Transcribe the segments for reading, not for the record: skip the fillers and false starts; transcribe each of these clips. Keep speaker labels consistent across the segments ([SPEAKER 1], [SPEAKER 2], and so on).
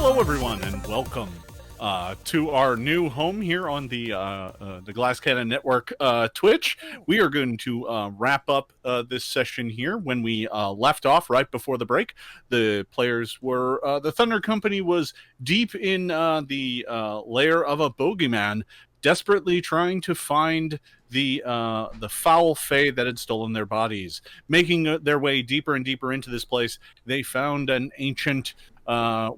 [SPEAKER 1] Hello, everyone, and welcome to our new home here on the Glass Cannon Network Twitch. We are going to wrap up this session here. When we left off right before the break, the players were the Thunder Company was deep in the lair of a bogeyman, desperately trying to find the foul fae that had stolen their bodies. Making their way deeper and deeper into this place, they found an ancient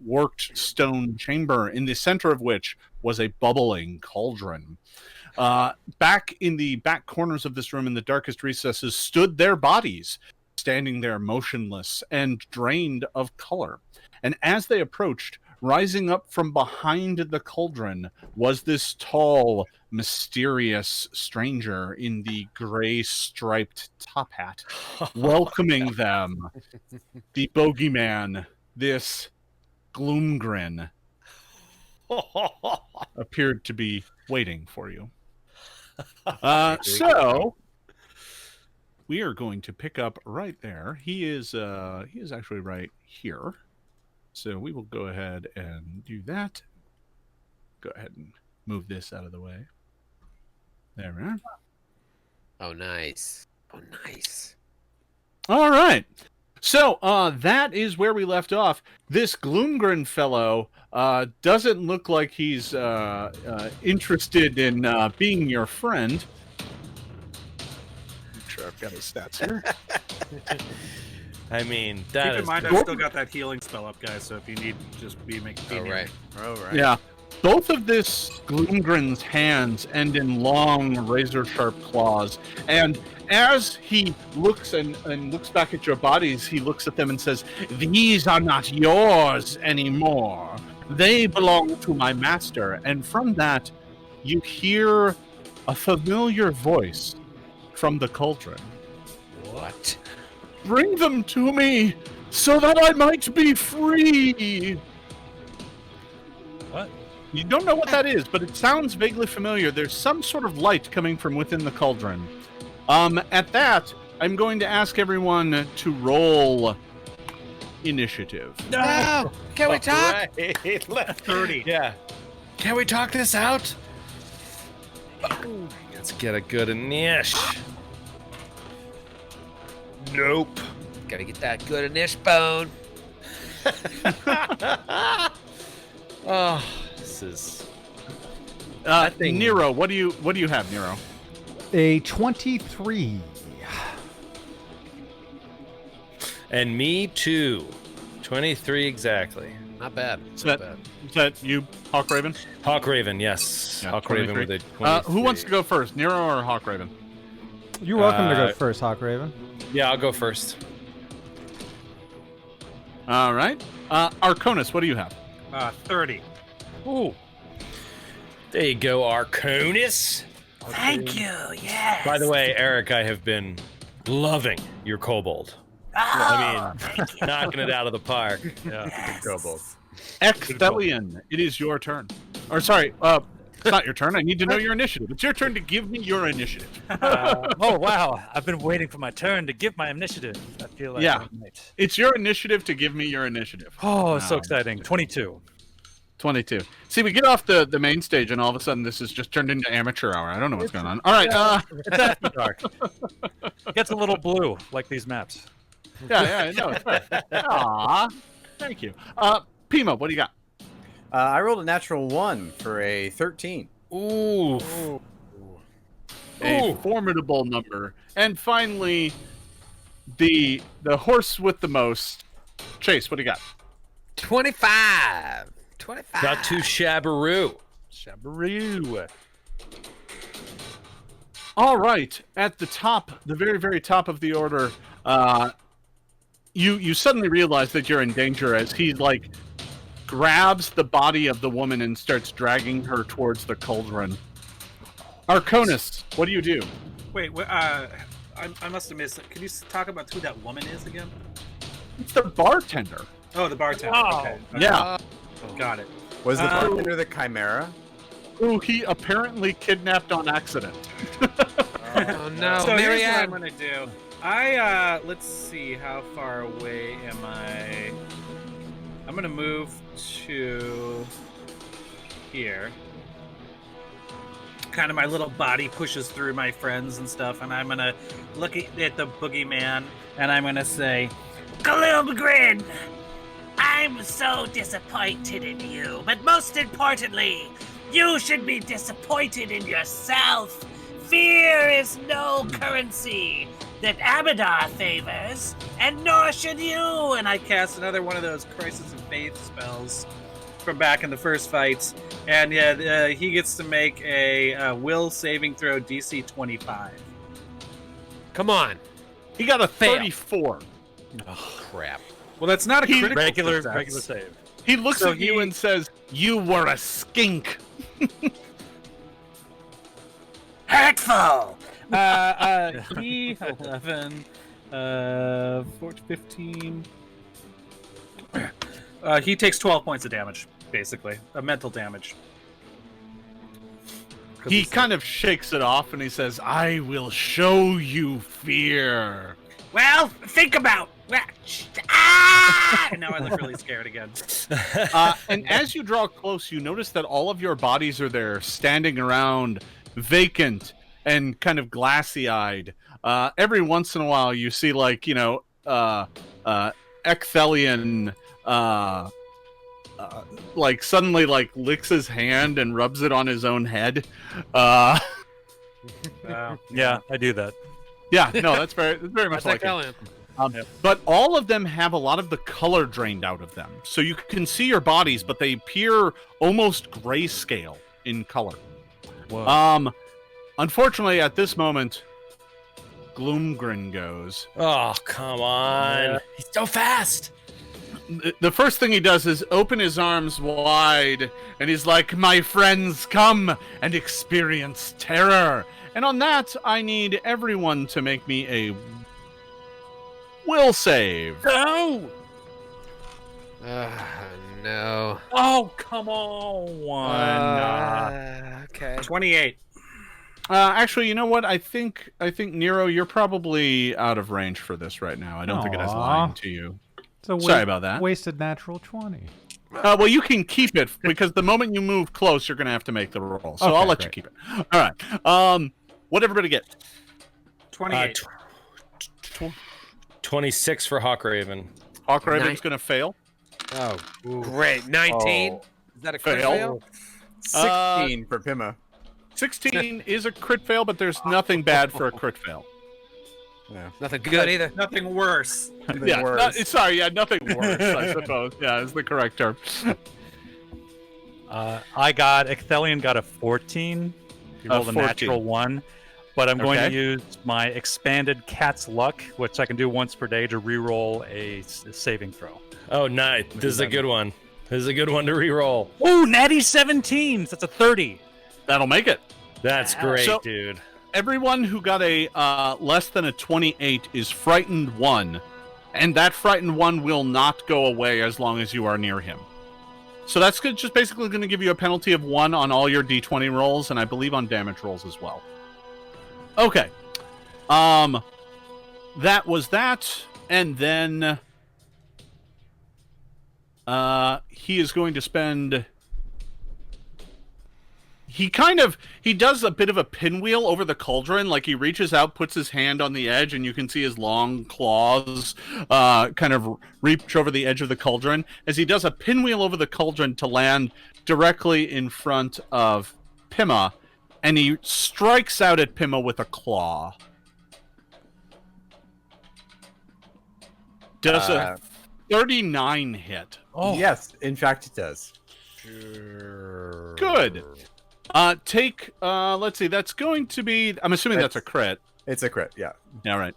[SPEAKER 1] worked stone chamber, in the center of which was a bubbling cauldron. Back in the back corners of this room, in the darkest recesses, stood their bodies, standing there motionless and drained of color. And as they approached, rising up from behind the cauldron was this tall, mysterious stranger in the gray striped top hat, welcoming them. The bogeyman, this Gloomgrin, appeared to be waiting for you. So we are going to pick up right there. He is actually right here. So we will go ahead and do that. Go ahead and move this out of the way. There we are.
[SPEAKER 2] Oh, nice. Oh, nice.
[SPEAKER 1] All right. So that is where we left off. This Gloomgrin fellow doesn't look like he's interested in being your friend. I'm sure I've got his stats here.
[SPEAKER 3] I mean,
[SPEAKER 4] keep in mind, I've still got that healing spell up, guys. So if you need, just make it.
[SPEAKER 2] Oh, right.
[SPEAKER 4] Oh, right.
[SPEAKER 1] Yeah. Both of this Gloomgrin's hands end in long, razor-sharp claws. And as he looks and looks back at your bodies, he looks at them and says, "These are not yours anymore. They belong to my master." And from that, you hear a familiar voice from the cauldron.
[SPEAKER 2] What?
[SPEAKER 1] "Bring them to me, so that I might be free."
[SPEAKER 4] What?
[SPEAKER 1] You don't know what that is, but it sounds vaguely familiar. There's some sort of light coming from within the cauldron. At that, I'm going to ask everyone to roll initiative.
[SPEAKER 2] No! Can we talk?
[SPEAKER 3] Right. Left
[SPEAKER 4] 30.
[SPEAKER 3] Yeah. Can we talk this out? Let's get a good inish. Nope.
[SPEAKER 2] Gotta get that good inish bone.
[SPEAKER 3] Oh, this is.
[SPEAKER 1] Nero, what do you have, Nero?
[SPEAKER 5] A 23.
[SPEAKER 3] And me too. 23 exactly.
[SPEAKER 2] Not bad.
[SPEAKER 1] Is that you, Hawkraven?
[SPEAKER 3] Hawkraven, yes.
[SPEAKER 1] Yeah,
[SPEAKER 3] Hawkraven
[SPEAKER 1] 23.
[SPEAKER 3] with a 23.
[SPEAKER 1] Who wants to go first, Nero or Hawkraven?
[SPEAKER 5] You're welcome to go first, Hawkraven.
[SPEAKER 3] Yeah, I'll go first.
[SPEAKER 1] All right. Arconis, what do you have?
[SPEAKER 4] 30.
[SPEAKER 3] Ooh. There you go, Arconis.
[SPEAKER 6] Thank you, yes.
[SPEAKER 3] By the way, Eric, I have been loving your kobold.
[SPEAKER 6] Oh,
[SPEAKER 3] I mean,
[SPEAKER 6] thank you.
[SPEAKER 3] knocking it out of the park.
[SPEAKER 4] Yeah,
[SPEAKER 6] Yes.
[SPEAKER 4] good kobold.
[SPEAKER 1] Excellion, it is your turn. Or sorry, it's not your turn. I need to know your initiative. It's your turn to give me your initiative.
[SPEAKER 6] Oh, wow. I've been waiting for my turn to give my initiative. I feel like
[SPEAKER 1] Yeah.
[SPEAKER 6] I'm right.
[SPEAKER 1] It's your initiative to give me your initiative.
[SPEAKER 6] Oh, it's so
[SPEAKER 1] No.
[SPEAKER 6] exciting. 22.
[SPEAKER 1] 22. See, we get off the main stage, and all of a sudden, this has just turned into amateur hour. I don't know what's going on. All right.
[SPEAKER 6] It's after dark. It gets a little blue, like these maps.
[SPEAKER 1] Yeah, I know. It's right. Aw, thank you. Pima, what do you got?
[SPEAKER 7] I rolled a natural 1 for a 13.
[SPEAKER 3] Ooh.
[SPEAKER 1] A formidable number. And finally, the horse with the most. Chase, what do you got?
[SPEAKER 2] 25. 25.
[SPEAKER 3] Not too shabbaroo.
[SPEAKER 6] Shabaroo.
[SPEAKER 1] All right, at the top, the very, very top of the order, you suddenly realize that you're in danger as he grabs the body of the woman and starts dragging her towards the cauldron. Arconis, what do you do?
[SPEAKER 4] Wait, I must have missed it. Can you talk about who that woman is again?
[SPEAKER 1] It's the bartender.
[SPEAKER 4] Oh, the bartender.
[SPEAKER 6] Oh.
[SPEAKER 4] Okay.
[SPEAKER 1] Yeah,
[SPEAKER 4] Got it.
[SPEAKER 7] Was the bartender the Chimera?
[SPEAKER 1] who he apparently kidnapped on accident.
[SPEAKER 2] Oh no,
[SPEAKER 4] So here's what I'm
[SPEAKER 2] Marianne.
[SPEAKER 4] gonna do. Let's see, how far away am I? I'm gonna move to here. Kind of my little body pushes through my friends and stuff, and I'm gonna look at the boogeyman, and I'm gonna say, Gloomgrin, I'm so disappointed in you, but most importantly, you should be disappointed in yourself. Fear is no currency that Amadar favors, and nor should you. And I cast another one of those Crisis of Faith spells from back in the first fights, and he gets to make a will saving throw DC 25.
[SPEAKER 2] Come on.
[SPEAKER 1] He got a
[SPEAKER 2] Fail.
[SPEAKER 1] 34.
[SPEAKER 2] Oh, crap.
[SPEAKER 4] Well, that's not a critical
[SPEAKER 6] Regular
[SPEAKER 4] success.
[SPEAKER 6] save.
[SPEAKER 1] He looks at you and says, "You were a skink."
[SPEAKER 4] Hurtful. He 11, 14, 15. He takes 12 points of damage, basically, mental damage.
[SPEAKER 1] He kind of shakes it off and he says, "I will show you fear."
[SPEAKER 4] Well, think about. And now I look really scared again.
[SPEAKER 1] And as you draw close, you notice that all of your bodies are there, standing around, vacant and kind of glassy-eyed. Every once in a while, you see, like, Ecthelion, like, suddenly, like, licks his hand and rubs it on his own head.
[SPEAKER 6] Yeah, I do that.
[SPEAKER 1] Yeah, no, that's very much like
[SPEAKER 2] That's
[SPEAKER 1] it. But all of them have a lot of the color drained out of them. So you can see your bodies, but they appear almost grayscale in color.
[SPEAKER 6] Whoa.
[SPEAKER 1] Unfortunately, at this moment, Gloomgrin goes.
[SPEAKER 3] Oh, come on. He's so fast.
[SPEAKER 1] The first thing he does is open his arms wide, and he's like, "My friends, come and experience terror." And on that, I need everyone to make me a will save.
[SPEAKER 6] No!
[SPEAKER 2] No.
[SPEAKER 6] Oh, come on.
[SPEAKER 2] Okay.
[SPEAKER 4] 28.
[SPEAKER 1] Actually, you know what? I think Nero, you're probably out of range for this right now. I don't think it has
[SPEAKER 5] Aw.
[SPEAKER 1] lying to you.
[SPEAKER 5] It's a
[SPEAKER 1] Sorry about that.
[SPEAKER 5] Wasted natural 20.
[SPEAKER 1] Well, you can keep it because the moment you move close, you're going to have to make the roll. So
[SPEAKER 5] Okay,
[SPEAKER 1] I'll let you
[SPEAKER 5] great.
[SPEAKER 1] keep it. All right. What'd everybody get?
[SPEAKER 4] 28.
[SPEAKER 3] 26 for Hawkraven.
[SPEAKER 1] Hawkraven's going to fail.
[SPEAKER 2] Oh, great. 19?
[SPEAKER 7] Oh.
[SPEAKER 2] Is that a crit
[SPEAKER 1] Fail.
[SPEAKER 2] fail?
[SPEAKER 7] 16 for Pima.
[SPEAKER 1] 16 is a crit fail, but there's nothing bad for a crit fail.
[SPEAKER 7] Yeah.
[SPEAKER 2] Nothing good either.
[SPEAKER 4] Nothing worse.
[SPEAKER 7] Nothing
[SPEAKER 1] Yeah,
[SPEAKER 7] worse.
[SPEAKER 1] nothing worse, I suppose. Yeah, is the correct term.
[SPEAKER 6] Ecthelion got a 14. He rolled a
[SPEAKER 1] 14.
[SPEAKER 6] natural 1. But I'm going to
[SPEAKER 1] Okay.
[SPEAKER 6] use my expanded Cat's Luck, which I can do once per day, to re-roll a saving throw.
[SPEAKER 3] Oh, nice. This is a good one. This is a good one to re-roll.
[SPEAKER 6] Ooh, natty 17s. That's a 30.
[SPEAKER 1] That'll make it.
[SPEAKER 3] That's great,
[SPEAKER 1] So-
[SPEAKER 3] dude.
[SPEAKER 1] Everyone who got a less than a 28 is frightened 1, and that frightened 1 will not go away as long as you are near him. So that's just basically going to give you a penalty of 1 on all your d20 rolls, and I believe on damage rolls as well. Okay. That was that, and then he is going to spend... He does a bit of a pinwheel over the cauldron, like he reaches out, puts his hand on the edge, and you can see his long claws kind of reach over the edge of the cauldron, as he does a pinwheel over the cauldron to land directly in front of Pima, and he strikes out at Pima with a claw. Does a 39 hit.
[SPEAKER 6] Oh,
[SPEAKER 7] Yes, in fact it does.
[SPEAKER 1] Good. Let's see, that's going to be, I'm assuming that's a crit.
[SPEAKER 7] It's a crit, yeah.
[SPEAKER 1] All right.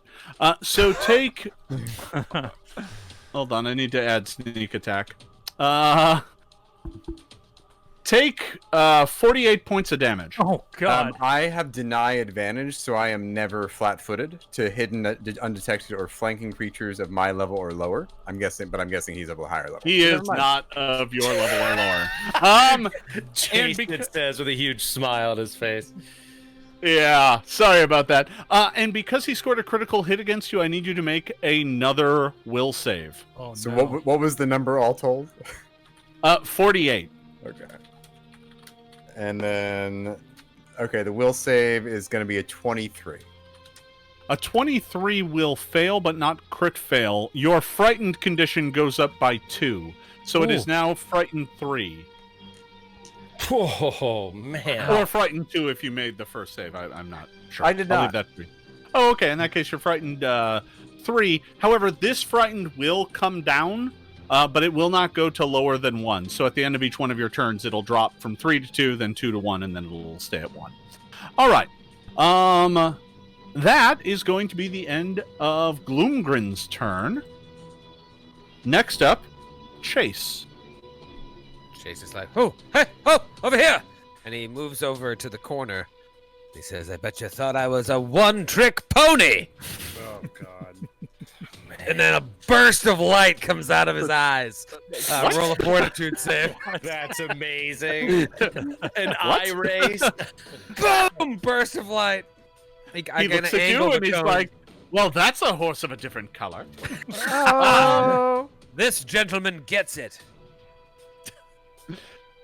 [SPEAKER 1] So take, hold on, I need to add sneak attack. Take 48 points of damage.
[SPEAKER 6] oh God.
[SPEAKER 7] I have deny advantage, so I am never flat-footed to hidden, undetected, or flanking creatures of my level or lower. I'm guessing he's of a higher level.
[SPEAKER 1] He
[SPEAKER 7] Never
[SPEAKER 1] is
[SPEAKER 7] mind.
[SPEAKER 1] not of your level or lower.
[SPEAKER 3] Jason says with a huge smile on his face.
[SPEAKER 1] Yeah, sorry about that. And because he scored a critical hit against you, I need you to make another will save.
[SPEAKER 6] Oh,
[SPEAKER 7] So
[SPEAKER 6] no.
[SPEAKER 7] what was the number all told?
[SPEAKER 1] 48.
[SPEAKER 7] Okay. And then, okay, the will save is going to be a 23.
[SPEAKER 1] A 23 will fail, but not crit fail. Your frightened condition goes up by 2. So it is now frightened 3.
[SPEAKER 3] Oh, man.
[SPEAKER 1] Or frightened 2 if you made the first save. I'm not sure.
[SPEAKER 7] I did
[SPEAKER 1] I'll
[SPEAKER 7] not.
[SPEAKER 1] leave that 3. Oh, okay. In that case, you're frightened 3. However, this frightened will come down, but it will not go to lower than 1. So at the end of each one of your turns, it'll drop from 3 to 2, then 2 to 1, and then it'll stay at 1. All right. That is going to be the end of Gloomgrin's turn. Next up, Chase.
[SPEAKER 2] Chase is like, oh, hey, oh, over here! And he moves over to the corner. He says, I bet you thought I was a one-trick pony!
[SPEAKER 3] Oh, God.
[SPEAKER 2] And then a burst of light comes out of his eyes. Roll a fortitude save.
[SPEAKER 3] That's amazing. An eye race.
[SPEAKER 2] Boom! Burst of light. I
[SPEAKER 1] He
[SPEAKER 2] get
[SPEAKER 1] looks
[SPEAKER 2] an
[SPEAKER 1] at you
[SPEAKER 2] angle
[SPEAKER 1] and
[SPEAKER 2] to
[SPEAKER 1] he's
[SPEAKER 2] cone.
[SPEAKER 1] like, well, that's a horse of a different color.
[SPEAKER 5] Oh.
[SPEAKER 2] This gentleman gets it.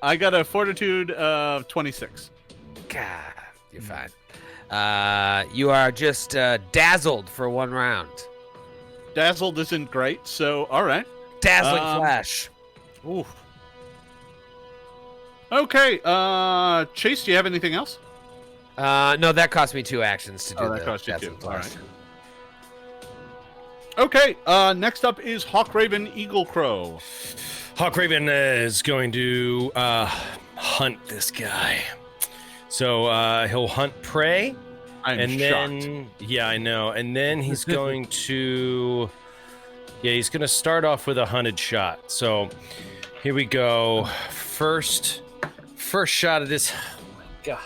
[SPEAKER 1] I got a fortitude of 26.
[SPEAKER 2] God, you're fine. You are just dazzled for one round.
[SPEAKER 1] Dazzled isn't great, so all right.
[SPEAKER 2] Dazzling flash.
[SPEAKER 1] Ooh. Okay, Chase, do you have anything else?
[SPEAKER 2] No, that cost me 2 actions to do
[SPEAKER 1] that
[SPEAKER 2] the
[SPEAKER 1] cost you
[SPEAKER 2] dazzling
[SPEAKER 1] 2. All
[SPEAKER 2] flash.
[SPEAKER 1] right. Okay, next up is Hawkraven Eaglecrow.
[SPEAKER 3] Hawkraven is going to hunt this guy. So he'll hunt prey.
[SPEAKER 1] I'm
[SPEAKER 3] and
[SPEAKER 1] shocked.
[SPEAKER 3] then, yeah, I know. And then he's going to, he's going to start off with a hunted shot. So here we go. First shot of this. Oh my God.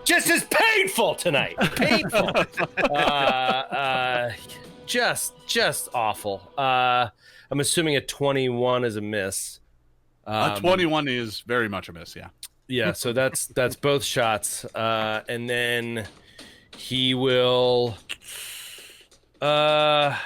[SPEAKER 3] Just as painful tonight. Painful. Just awful. I'm assuming a 21 is a miss.
[SPEAKER 1] A 21 is very much a miss, yeah.
[SPEAKER 3] Yeah, so that's both shots. And then he will he'll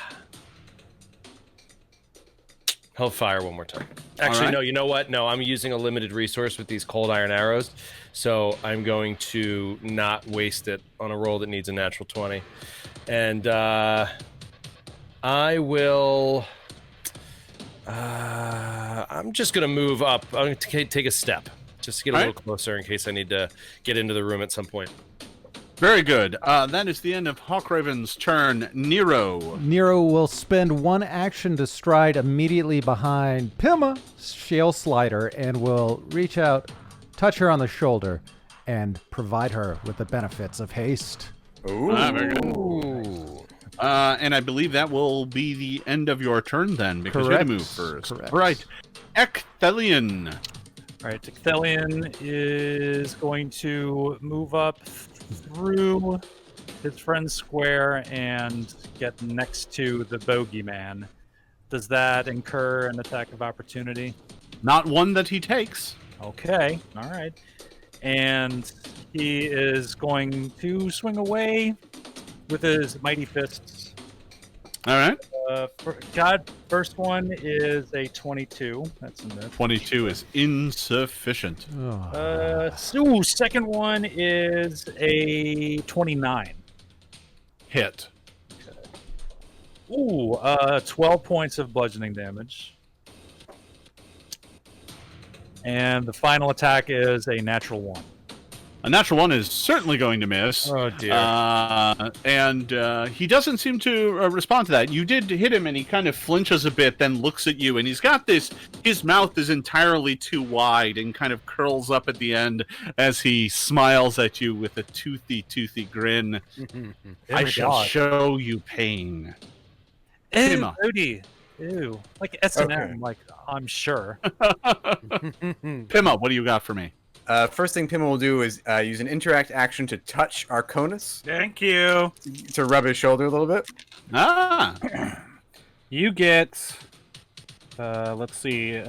[SPEAKER 3] fire one more time. Actually,
[SPEAKER 1] right.
[SPEAKER 3] no, you know what? No, I'm using a limited resource with these cold iron arrows. So I'm going to not waste it on a roll that needs a natural 20. And I will I'm just going to move up. I'm going to take a step just to get a little closer in case I need to get into the room at some point.
[SPEAKER 1] Very good. That is the end of Hawkraven's turn. Nero.
[SPEAKER 5] Nero will spend 1 action to stride immediately behind Pima, Shale Slider, and will reach out, touch her on the shoulder, and provide her with the benefits of haste.
[SPEAKER 7] Ooh.
[SPEAKER 1] Very good.
[SPEAKER 2] Ooh.
[SPEAKER 1] And I believe that will be the end of your turn then, because you had to move first.
[SPEAKER 5] Correct.
[SPEAKER 1] Right. Ecthelion.
[SPEAKER 6] All right, Ecthelion is going to move up through his friend's square and get next to the bogeyman. Does that incur an attack of opportunity?
[SPEAKER 1] Not one that he takes.
[SPEAKER 6] Okay, all right. And he is going to swing away with his mighty fists.
[SPEAKER 1] All right.
[SPEAKER 6] First one is a 22. That's a miss.
[SPEAKER 1] 22 is insufficient.
[SPEAKER 6] Second one is a 29.
[SPEAKER 1] Hit.
[SPEAKER 6] Ooh, 12 points of bludgeoning damage. And the final attack is a natural 1.
[SPEAKER 1] A natural 1 is certainly going to miss.
[SPEAKER 3] Oh, dear.
[SPEAKER 1] And he doesn't seem to respond to that. You did hit him, and he kind of flinches a bit, then looks at you, and he's got this... His mouth is entirely too wide and kind of curls up at the end as he smiles at you with a toothy grin. I shall show you pain.
[SPEAKER 6] Ew,
[SPEAKER 1] Pima.
[SPEAKER 6] Odie. Ew. Like S&M,
[SPEAKER 7] Okay.
[SPEAKER 6] like, I'm sure.
[SPEAKER 1] Pima, what do you got for me?
[SPEAKER 7] First thing Pima will do is use an interact action to touch Arconis,
[SPEAKER 4] Thank you.
[SPEAKER 7] to rub his shoulder a little bit.
[SPEAKER 1] Ah!
[SPEAKER 4] You get, let's see,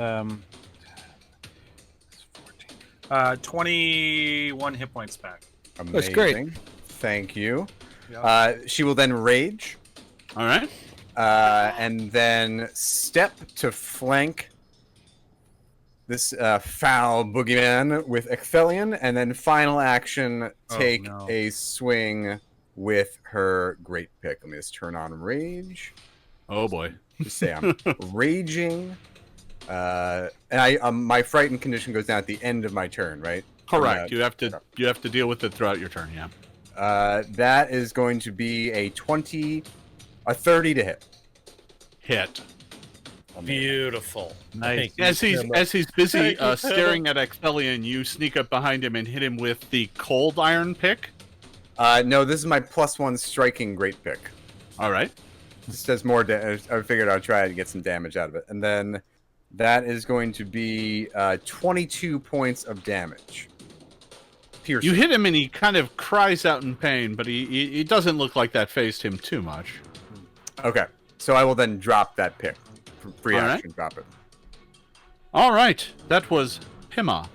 [SPEAKER 4] 21 hit points back.
[SPEAKER 7] Amazing.
[SPEAKER 2] That's great.
[SPEAKER 7] Thank you. She will then rage.
[SPEAKER 1] All right.
[SPEAKER 7] And then step to flank this foul boogeyman with Ecthelion, and then final action, take a swing with her great pick. Let me just turn on rage.
[SPEAKER 1] Oh boy.
[SPEAKER 7] Just say I'm raging. And my frightened condition goes down at the end of my turn, right?
[SPEAKER 1] Correct. You have to deal with it throughout your turn. Yeah.
[SPEAKER 7] That is going to be a 30 to hit.
[SPEAKER 1] Hit.
[SPEAKER 3] Beautiful.
[SPEAKER 6] Nice.
[SPEAKER 1] As he's busy staring at Ecthelion, you sneak up behind him and hit him with the cold iron pick.
[SPEAKER 7] No, this is my +1 striking great pick.
[SPEAKER 1] All right.
[SPEAKER 7] This does more damage. I figured I'd try to get some damage out of it. And then that is going to be 22 points of damage. Piercing.
[SPEAKER 1] You hit him and he kind of cries out in pain, but he doesn't look like that phased him too much.
[SPEAKER 7] Okay. So I will then drop that pick. Free
[SPEAKER 1] All
[SPEAKER 7] action, drop it.
[SPEAKER 1] All right. That was Pima.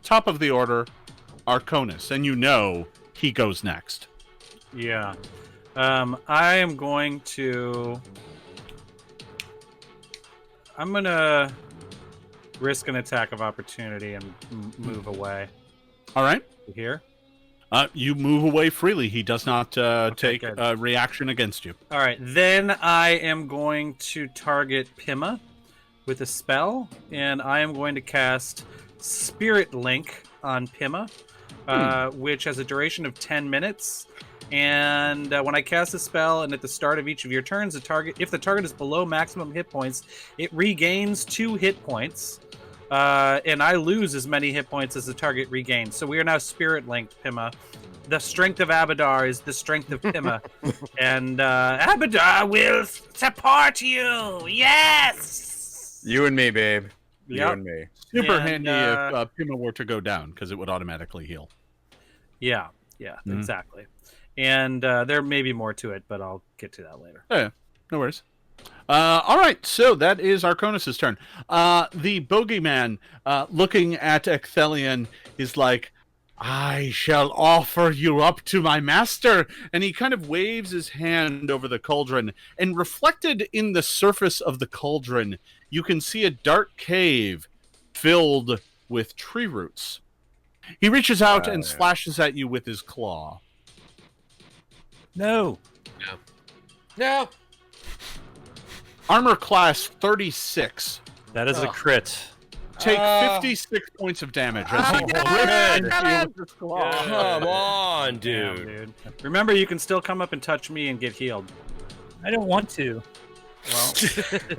[SPEAKER 1] Top of the order, Arconis. And you know he goes next.
[SPEAKER 4] Yeah. I am going to... I'm going to risk an attack of opportunity and move away.
[SPEAKER 1] All right.
[SPEAKER 4] Here?
[SPEAKER 1] You move away freely. He does not take
[SPEAKER 4] good.
[SPEAKER 1] a reaction against you.
[SPEAKER 4] All right. Then I am going to target Pima with a spell, and I am going to cast Spirit Link on Pima, which has a duration of 10 minutes. And when I cast a spell, and at the start of each of your turns, if the target is below maximum hit points, it regains 2 hit points, and I lose as many hit points as the target regains. So we are now spirit linked, Pima. The strength of Abadar is the strength of Pima, and Abadar will support you. Yes.
[SPEAKER 7] You and me, babe. You
[SPEAKER 4] Yep.
[SPEAKER 7] and me.
[SPEAKER 1] Super
[SPEAKER 4] And,
[SPEAKER 1] handy if Pima were to go down, because it would automatically heal.
[SPEAKER 4] Yeah, exactly. And there may be more to it, but I'll get to that later.
[SPEAKER 1] Yeah, no worries. All right, so that is Arconis' turn. The bogeyman, looking at Ecthelion, is like, I shall offer you up to my master. And he kind of waves his hand over the cauldron. And reflected in the surface of the cauldron, you can see a dark cave filled with tree roots. He reaches out and slashes at you with his claw.
[SPEAKER 6] No.
[SPEAKER 2] No.
[SPEAKER 1] Armor class 36.
[SPEAKER 6] That is a crit.
[SPEAKER 1] Take 56 points of damage as he rips into you with his claw.
[SPEAKER 3] Come on,
[SPEAKER 4] Damn,
[SPEAKER 3] dude.
[SPEAKER 4] Remember, you can still come up and touch me and get healed.
[SPEAKER 6] I don't want to.
[SPEAKER 4] Well,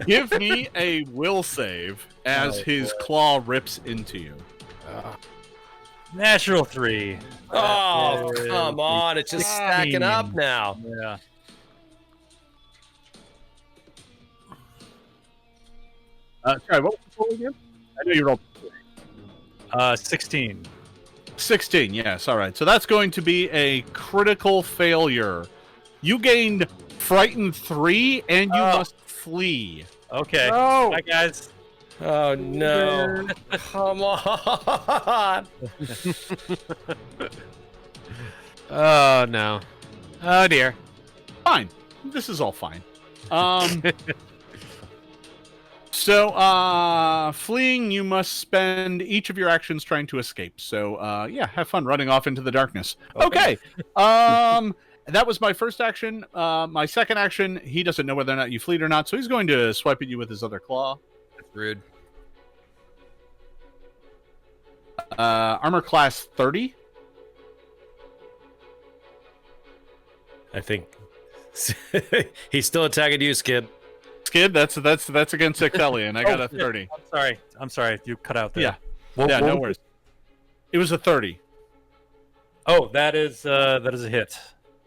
[SPEAKER 1] Give me a will save as his claw rips into you.
[SPEAKER 6] Natural 3.
[SPEAKER 3] Oh, come on. It's just stacking up now.
[SPEAKER 6] Yeah.
[SPEAKER 1] Sorry, what was the roll again? I know you rolled
[SPEAKER 6] 16.
[SPEAKER 1] 16, yes, all right. So that's going to be a critical failure. You gained Frightened 3, and you must flee.
[SPEAKER 6] Okay.
[SPEAKER 1] No.
[SPEAKER 6] Bye, guys.
[SPEAKER 3] Oh, no. Come on.
[SPEAKER 2] Oh no. Oh dear.
[SPEAKER 1] Fine. This is all fine. So, fleeing, you must spend each of your actions trying to escape. So, yeah, have fun running off into the darkness. Okay. That was my first action. My second action, he doesn't know whether or not you fleed or not, so he's going to swipe at you with his other claw.
[SPEAKER 2] Rude.
[SPEAKER 1] Armor class 30.
[SPEAKER 3] I think he's still attacking you, Skid.
[SPEAKER 1] Skid, that's against Ecthelion. I got a 30.
[SPEAKER 6] I'm sorry. You cut out there.
[SPEAKER 1] Yeah.
[SPEAKER 6] What-
[SPEAKER 1] Yeah,
[SPEAKER 6] what
[SPEAKER 1] no
[SPEAKER 6] was
[SPEAKER 1] worries. It was a 30.
[SPEAKER 6] Oh, that is a hit.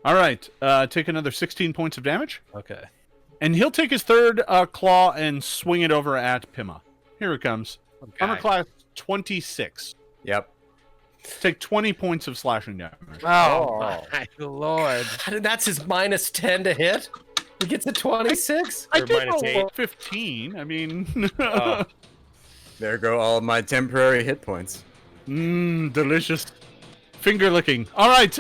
[SPEAKER 1] All right. Take another 16 points of damage.
[SPEAKER 6] Okay.
[SPEAKER 1] And he'll take his third claw and swing it over at Pima. Here it comes. Armor class 26.
[SPEAKER 7] Yep.
[SPEAKER 1] Take 20 points of slashing damage.
[SPEAKER 2] Oh, my lord.
[SPEAKER 3] That's his minus 10 to hit? He gets a 26?
[SPEAKER 1] I
[SPEAKER 3] Or
[SPEAKER 1] did
[SPEAKER 3] minus
[SPEAKER 1] roll
[SPEAKER 3] 8?
[SPEAKER 1] 15. I mean,
[SPEAKER 7] There go all my temporary hit points.
[SPEAKER 1] delicious. Finger licking. All right.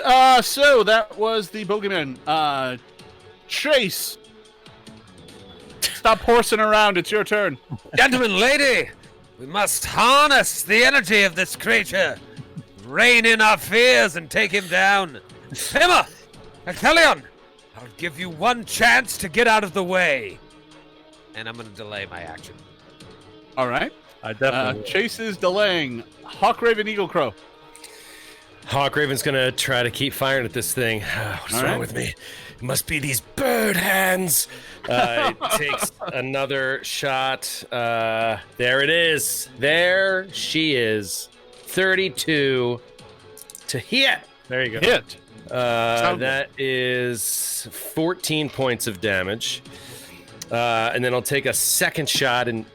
[SPEAKER 1] So that was the bogeyman. Chase. Stop horsing around. It's your turn.
[SPEAKER 2] Gentlemen, lady, we must harness the energy of this creature, rein in our fears, and take him down. Pima, Achelion, I'll give you one chance to get out of the way. And I'm going to delay my action.
[SPEAKER 1] All right.
[SPEAKER 6] I definitely.
[SPEAKER 1] Chase is delaying. Hawk, Raven, Eagle, Crow.
[SPEAKER 3] Hawk Raven's gonna try to keep firing at this thing. What's
[SPEAKER 1] All
[SPEAKER 3] wrong
[SPEAKER 1] right.
[SPEAKER 3] with me? It must be these bird hands. It takes another shot. There it is. There she is. 32 to hit.
[SPEAKER 6] There you go.
[SPEAKER 1] Hit.
[SPEAKER 3] That is 14 points of damage. And then I'll take a second shot and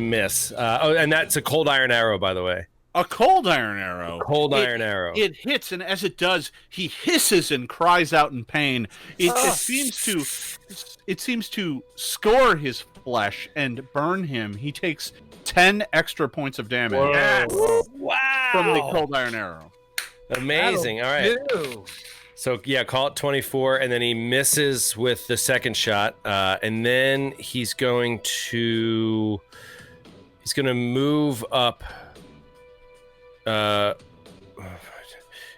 [SPEAKER 3] miss. And that's a cold iron arrow, by the way.
[SPEAKER 1] A cold iron arrow.
[SPEAKER 3] Iron arrow.
[SPEAKER 1] It hits, and as it does, he hisses and cries out in pain. It seems to score his flesh and burn him. He takes 10 extra points of damage
[SPEAKER 3] Wow.
[SPEAKER 1] from the cold iron arrow.
[SPEAKER 3] Amazing. All right. So yeah, call it 24, and then he misses with the second shot, and then he's going to move up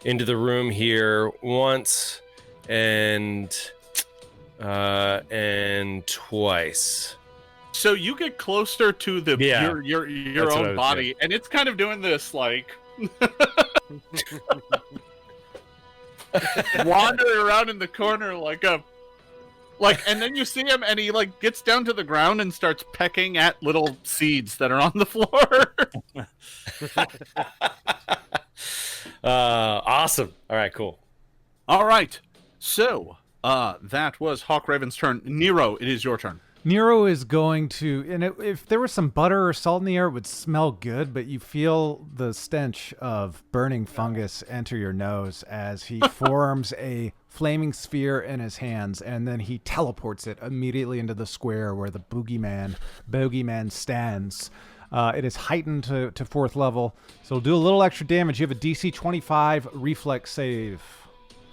[SPEAKER 3] into the room here once and twice.
[SPEAKER 1] So you get closer to the
[SPEAKER 3] Yeah,
[SPEAKER 1] your
[SPEAKER 3] that's what I
[SPEAKER 1] own
[SPEAKER 3] was
[SPEAKER 1] body, and it's kind of doing this like wandering around in the corner and then you see him, and he like gets down to the ground and starts pecking at little seeds that are on the floor.
[SPEAKER 3] Awesome. All right, cool.
[SPEAKER 1] All right, so that was Hawk Raven's turn. Nero, it is your turn.
[SPEAKER 5] Nero is going to, and if there was some butter or salt in the air, it would smell good, but you feel the stench of burning fungus enter your nose as he forms a flaming sphere in his hands, and then he teleports it immediately into the square where the bogeyman stands. It is heightened to 4th level, so it'll do a little extra damage. You have a DC 25 reflex save,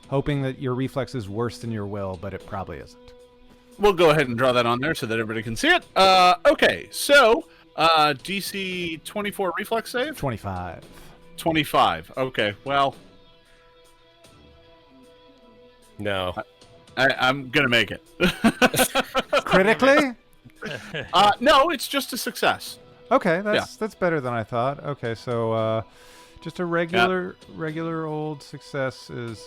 [SPEAKER 5] hoping that your reflex is worse than your will, but it probably isn't.
[SPEAKER 1] We'll go ahead and draw that on there so that everybody can see it. Okay, so DC 24 reflex save?
[SPEAKER 5] 25.
[SPEAKER 1] 25. Okay, well,
[SPEAKER 3] No.
[SPEAKER 1] I'm going to make it.
[SPEAKER 5] Critically?
[SPEAKER 1] No, it's just a success.
[SPEAKER 5] Okay, that's better than I thought. Okay, so just a regular old success is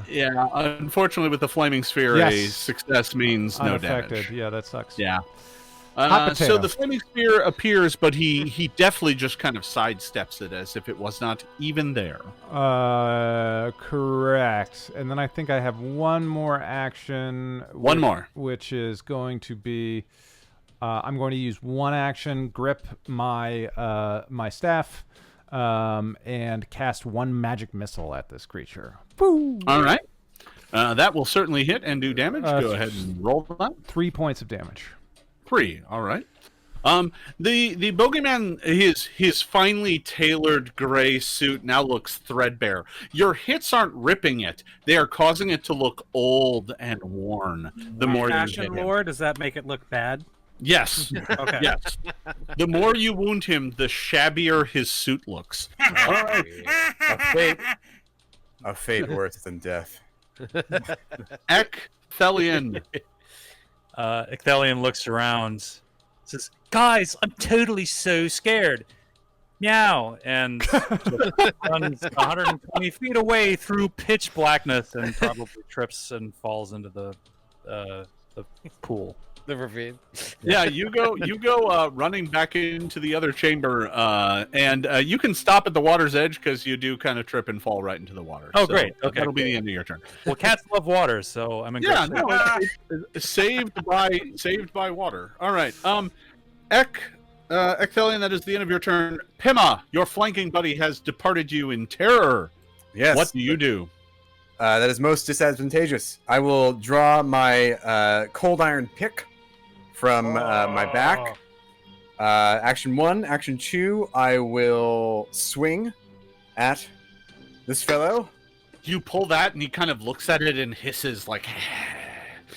[SPEAKER 1] Yeah, unfortunately with the flaming sphere, a
[SPEAKER 5] Yes.
[SPEAKER 1] success means no
[SPEAKER 5] unaffected.
[SPEAKER 1] damage.
[SPEAKER 5] Yeah, that sucks.
[SPEAKER 1] Yeah.
[SPEAKER 5] Hot
[SPEAKER 1] So
[SPEAKER 5] potato.
[SPEAKER 1] the flaming sphere appears, but he definitely just kind of sidesteps it as if it was not even there.
[SPEAKER 5] Correct. And then I think I have one more action.
[SPEAKER 1] One more.
[SPEAKER 5] Which is going to be, I'm going to use one action, grip my my staff, and cast one magic missile at this creature. Woo!
[SPEAKER 1] All right. That will certainly hit and do damage. Go ahead and roll that. 3
[SPEAKER 5] points of damage.
[SPEAKER 1] 3. All right. The bogeyman, his finely tailored gray suit now looks threadbare. Your hits aren't ripping it; they are causing it to look old and worn. The more you hit
[SPEAKER 4] Passion
[SPEAKER 1] him.
[SPEAKER 4] Lord, does that make it look bad?
[SPEAKER 1] Yes.
[SPEAKER 4] Okay.
[SPEAKER 1] Yes. The more you wound him, the shabbier his suit looks. All right.
[SPEAKER 7] A fate worse than death.
[SPEAKER 1] Ecthelion.
[SPEAKER 6] Ecthelion looks around, says, "Guys, I'm totally so scared." Meow, and runs 120 feet away through pitch blackness and probably trips and falls into the pool.
[SPEAKER 2] The ravine.
[SPEAKER 1] Yeah, you go running back into the other chamber, and you can stop at the water's edge because you do kind of trip and fall right into the water.
[SPEAKER 6] Oh,
[SPEAKER 1] So
[SPEAKER 6] great. Okay,
[SPEAKER 1] that'll be the end of your turn.
[SPEAKER 6] Well, cats love water, so I'm in
[SPEAKER 1] Yeah,
[SPEAKER 6] good shape.
[SPEAKER 1] no, it's saved by water. All right, Ecthelion, that is the end of your turn. Pima, your flanking buddy has departed you in terror.
[SPEAKER 7] Yes.
[SPEAKER 1] What do you do?
[SPEAKER 7] That is most disadvantageous. I will draw my cold iron pick from my back. Action 1. Action 2, I will swing at This fellow?
[SPEAKER 1] You pull that, and he kind of looks at it and hisses like.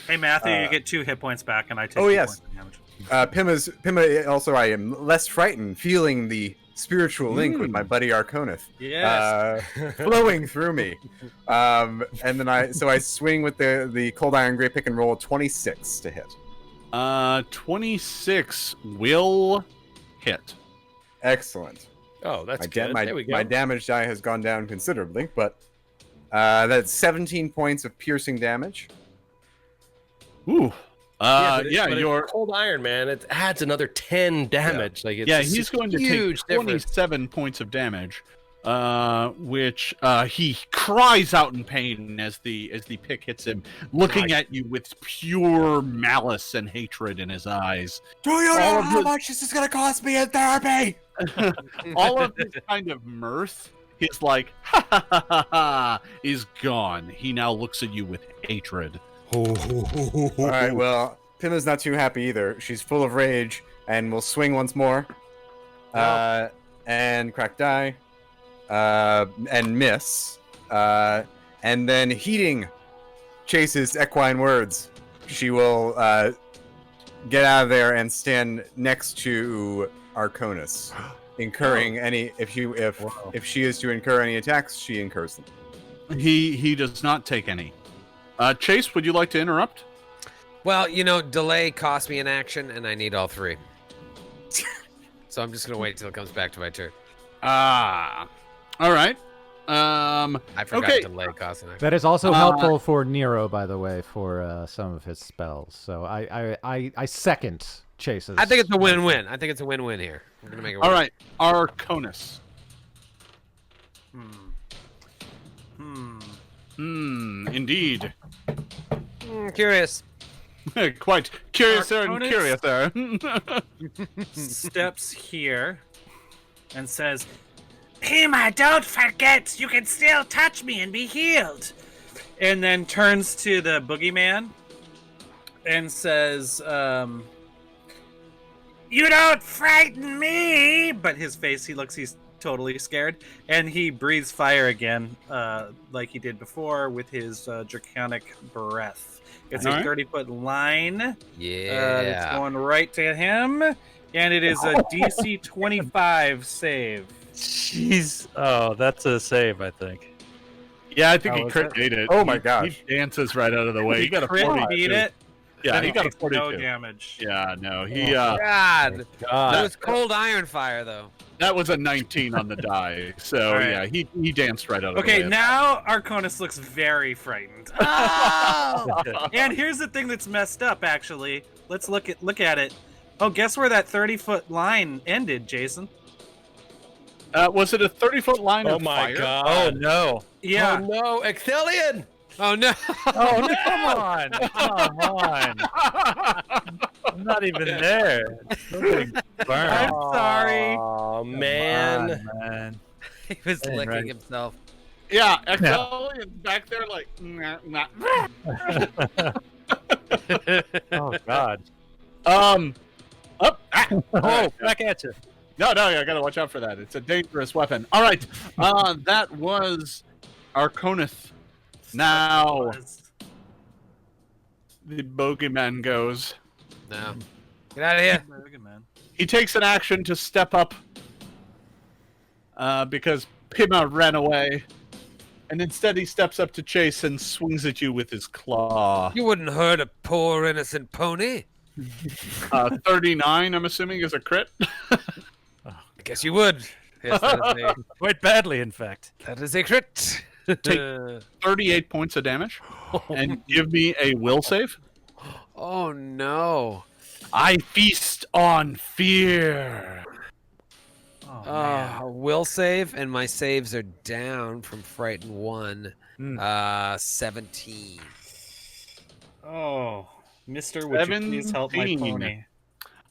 [SPEAKER 4] Hey, Matthew, you get 2 hit points back, and I take 2
[SPEAKER 7] yes.
[SPEAKER 4] points of damage.
[SPEAKER 7] Pima. Also, I am less frightened, feeling the spiritual link with my buddy Arconith.
[SPEAKER 4] Yes.
[SPEAKER 7] Flowing through me. And then I swing with the cold iron great pick and roll 26 to hit.
[SPEAKER 1] 26 will hit.
[SPEAKER 7] Excellent.
[SPEAKER 3] Oh, that's good. There we go.
[SPEAKER 7] My damage die has gone down considerably, but that's 17 points of piercing damage.
[SPEAKER 1] Ooh.
[SPEAKER 3] But
[SPEAKER 1] your
[SPEAKER 3] cold iron, man. It adds another 10 damage.
[SPEAKER 1] Yeah.
[SPEAKER 3] Like it's
[SPEAKER 1] He's going to
[SPEAKER 3] huge
[SPEAKER 1] take 27 points of damage, which he cries out in pain as the pick hits him, looking at you with pure malice and hatred in his eyes.
[SPEAKER 7] Do you know how much this is going to cost me in therapy?
[SPEAKER 1] All of his kind of mirth, his like ha ha ha ha ha, is gone. He now looks at you with hatred.
[SPEAKER 7] All right, well, Pima's not too happy either. She's full of rage and will swing once more. And crack die. And miss. And then heeding Chase's equine words, she will get out of there and stand next to Arconus, incurring any if she is to incur any attacks, she incurs them.
[SPEAKER 1] He does not take any. Chase, would you like to interrupt?
[SPEAKER 2] Well, delay cost me an action, and I need all 3. So I'm just gonna wait till it comes back to my turn.
[SPEAKER 1] All right.
[SPEAKER 2] I forgot delay cost an action.
[SPEAKER 5] That is also helpful for Nero, by the way, for some of his spells. So I second Chase's.
[SPEAKER 2] I think it's a win-win. I think it's a win-win here. We're gonna make it work.
[SPEAKER 1] All right, Arconus. Indeed.
[SPEAKER 2] Curious.
[SPEAKER 1] Quite curious there and
[SPEAKER 4] Arconus?
[SPEAKER 1] curious there.
[SPEAKER 4] Steps here and says, Pima, don't forget, you can still touch me and be healed. And then turns to the boogeyman and says, you don't frighten me. But his face, he's totally scared. And he breathes fire again, like he did before with his draconic breath. It's a 30-foot line.
[SPEAKER 2] Yeah.
[SPEAKER 4] It's going right to him. And it is a DC 25 save.
[SPEAKER 6] Jeez. Oh, that's a save, I think.
[SPEAKER 1] Yeah, I think
[SPEAKER 6] How
[SPEAKER 1] he
[SPEAKER 6] was
[SPEAKER 1] crit
[SPEAKER 6] it?
[SPEAKER 1] beat it.
[SPEAKER 7] Oh my gosh.
[SPEAKER 1] He dances right out of the way. He got a
[SPEAKER 4] Crit
[SPEAKER 1] 42.
[SPEAKER 4] beat it.
[SPEAKER 1] Yeah,
[SPEAKER 4] Then
[SPEAKER 1] he got a
[SPEAKER 4] takes
[SPEAKER 1] 42.
[SPEAKER 4] no damage.
[SPEAKER 1] Yeah, no, he
[SPEAKER 2] God.
[SPEAKER 3] God.
[SPEAKER 2] That was cold iron fire, though.
[SPEAKER 1] that was a 19 on the die. So
[SPEAKER 4] All right.
[SPEAKER 1] yeah, he danced right out of the
[SPEAKER 4] Okay,
[SPEAKER 1] way.
[SPEAKER 4] now Arconus looks very frightened.
[SPEAKER 2] Oh!
[SPEAKER 4] And here's the thing that's messed up, actually. Let's look at it. Oh, guess where that 30-foot line ended, Jason?
[SPEAKER 1] Was it a 30-foot line
[SPEAKER 3] Oh
[SPEAKER 1] of
[SPEAKER 3] my
[SPEAKER 1] fire?
[SPEAKER 6] Oh
[SPEAKER 3] god.
[SPEAKER 6] no!
[SPEAKER 4] Yeah.
[SPEAKER 3] Oh no, Ecthelion!
[SPEAKER 2] Oh, no.
[SPEAKER 6] Oh no! Come on! Come on! I'm not even there. Burn.
[SPEAKER 4] I'm sorry.
[SPEAKER 3] Oh
[SPEAKER 6] Come
[SPEAKER 3] man.
[SPEAKER 6] on, man.
[SPEAKER 2] He was
[SPEAKER 6] Hey,
[SPEAKER 2] licking
[SPEAKER 6] right.
[SPEAKER 2] himself.
[SPEAKER 1] Yeah, Excelion's back there like. Nah, nah.
[SPEAKER 6] Oh god!
[SPEAKER 1] Up.
[SPEAKER 6] Oh, back at you.
[SPEAKER 1] No, I gotta watch out for that. It's a dangerous weapon. All right, that was Arconith. Now the bogeyman goes.
[SPEAKER 2] No. Get out of here.
[SPEAKER 4] Man.
[SPEAKER 1] He takes an action to step up because Pima ran away, and instead he steps up to Chase and swings at you with his claw.
[SPEAKER 2] You wouldn't hurt a poor innocent pony.
[SPEAKER 1] 39, I'm assuming, is a crit.
[SPEAKER 2] I guess you would. Yes,
[SPEAKER 6] Quite badly, in fact.
[SPEAKER 2] that is a crit.
[SPEAKER 1] Take 38 points of damage, and give me a will save.
[SPEAKER 2] Oh, no.
[SPEAKER 1] I feast on fear.
[SPEAKER 4] Oh, man.
[SPEAKER 2] Will save, and my saves are down from Frighten 1. 17.
[SPEAKER 4] Oh, Mister, would you please help my
[SPEAKER 1] 17.
[SPEAKER 4] pony?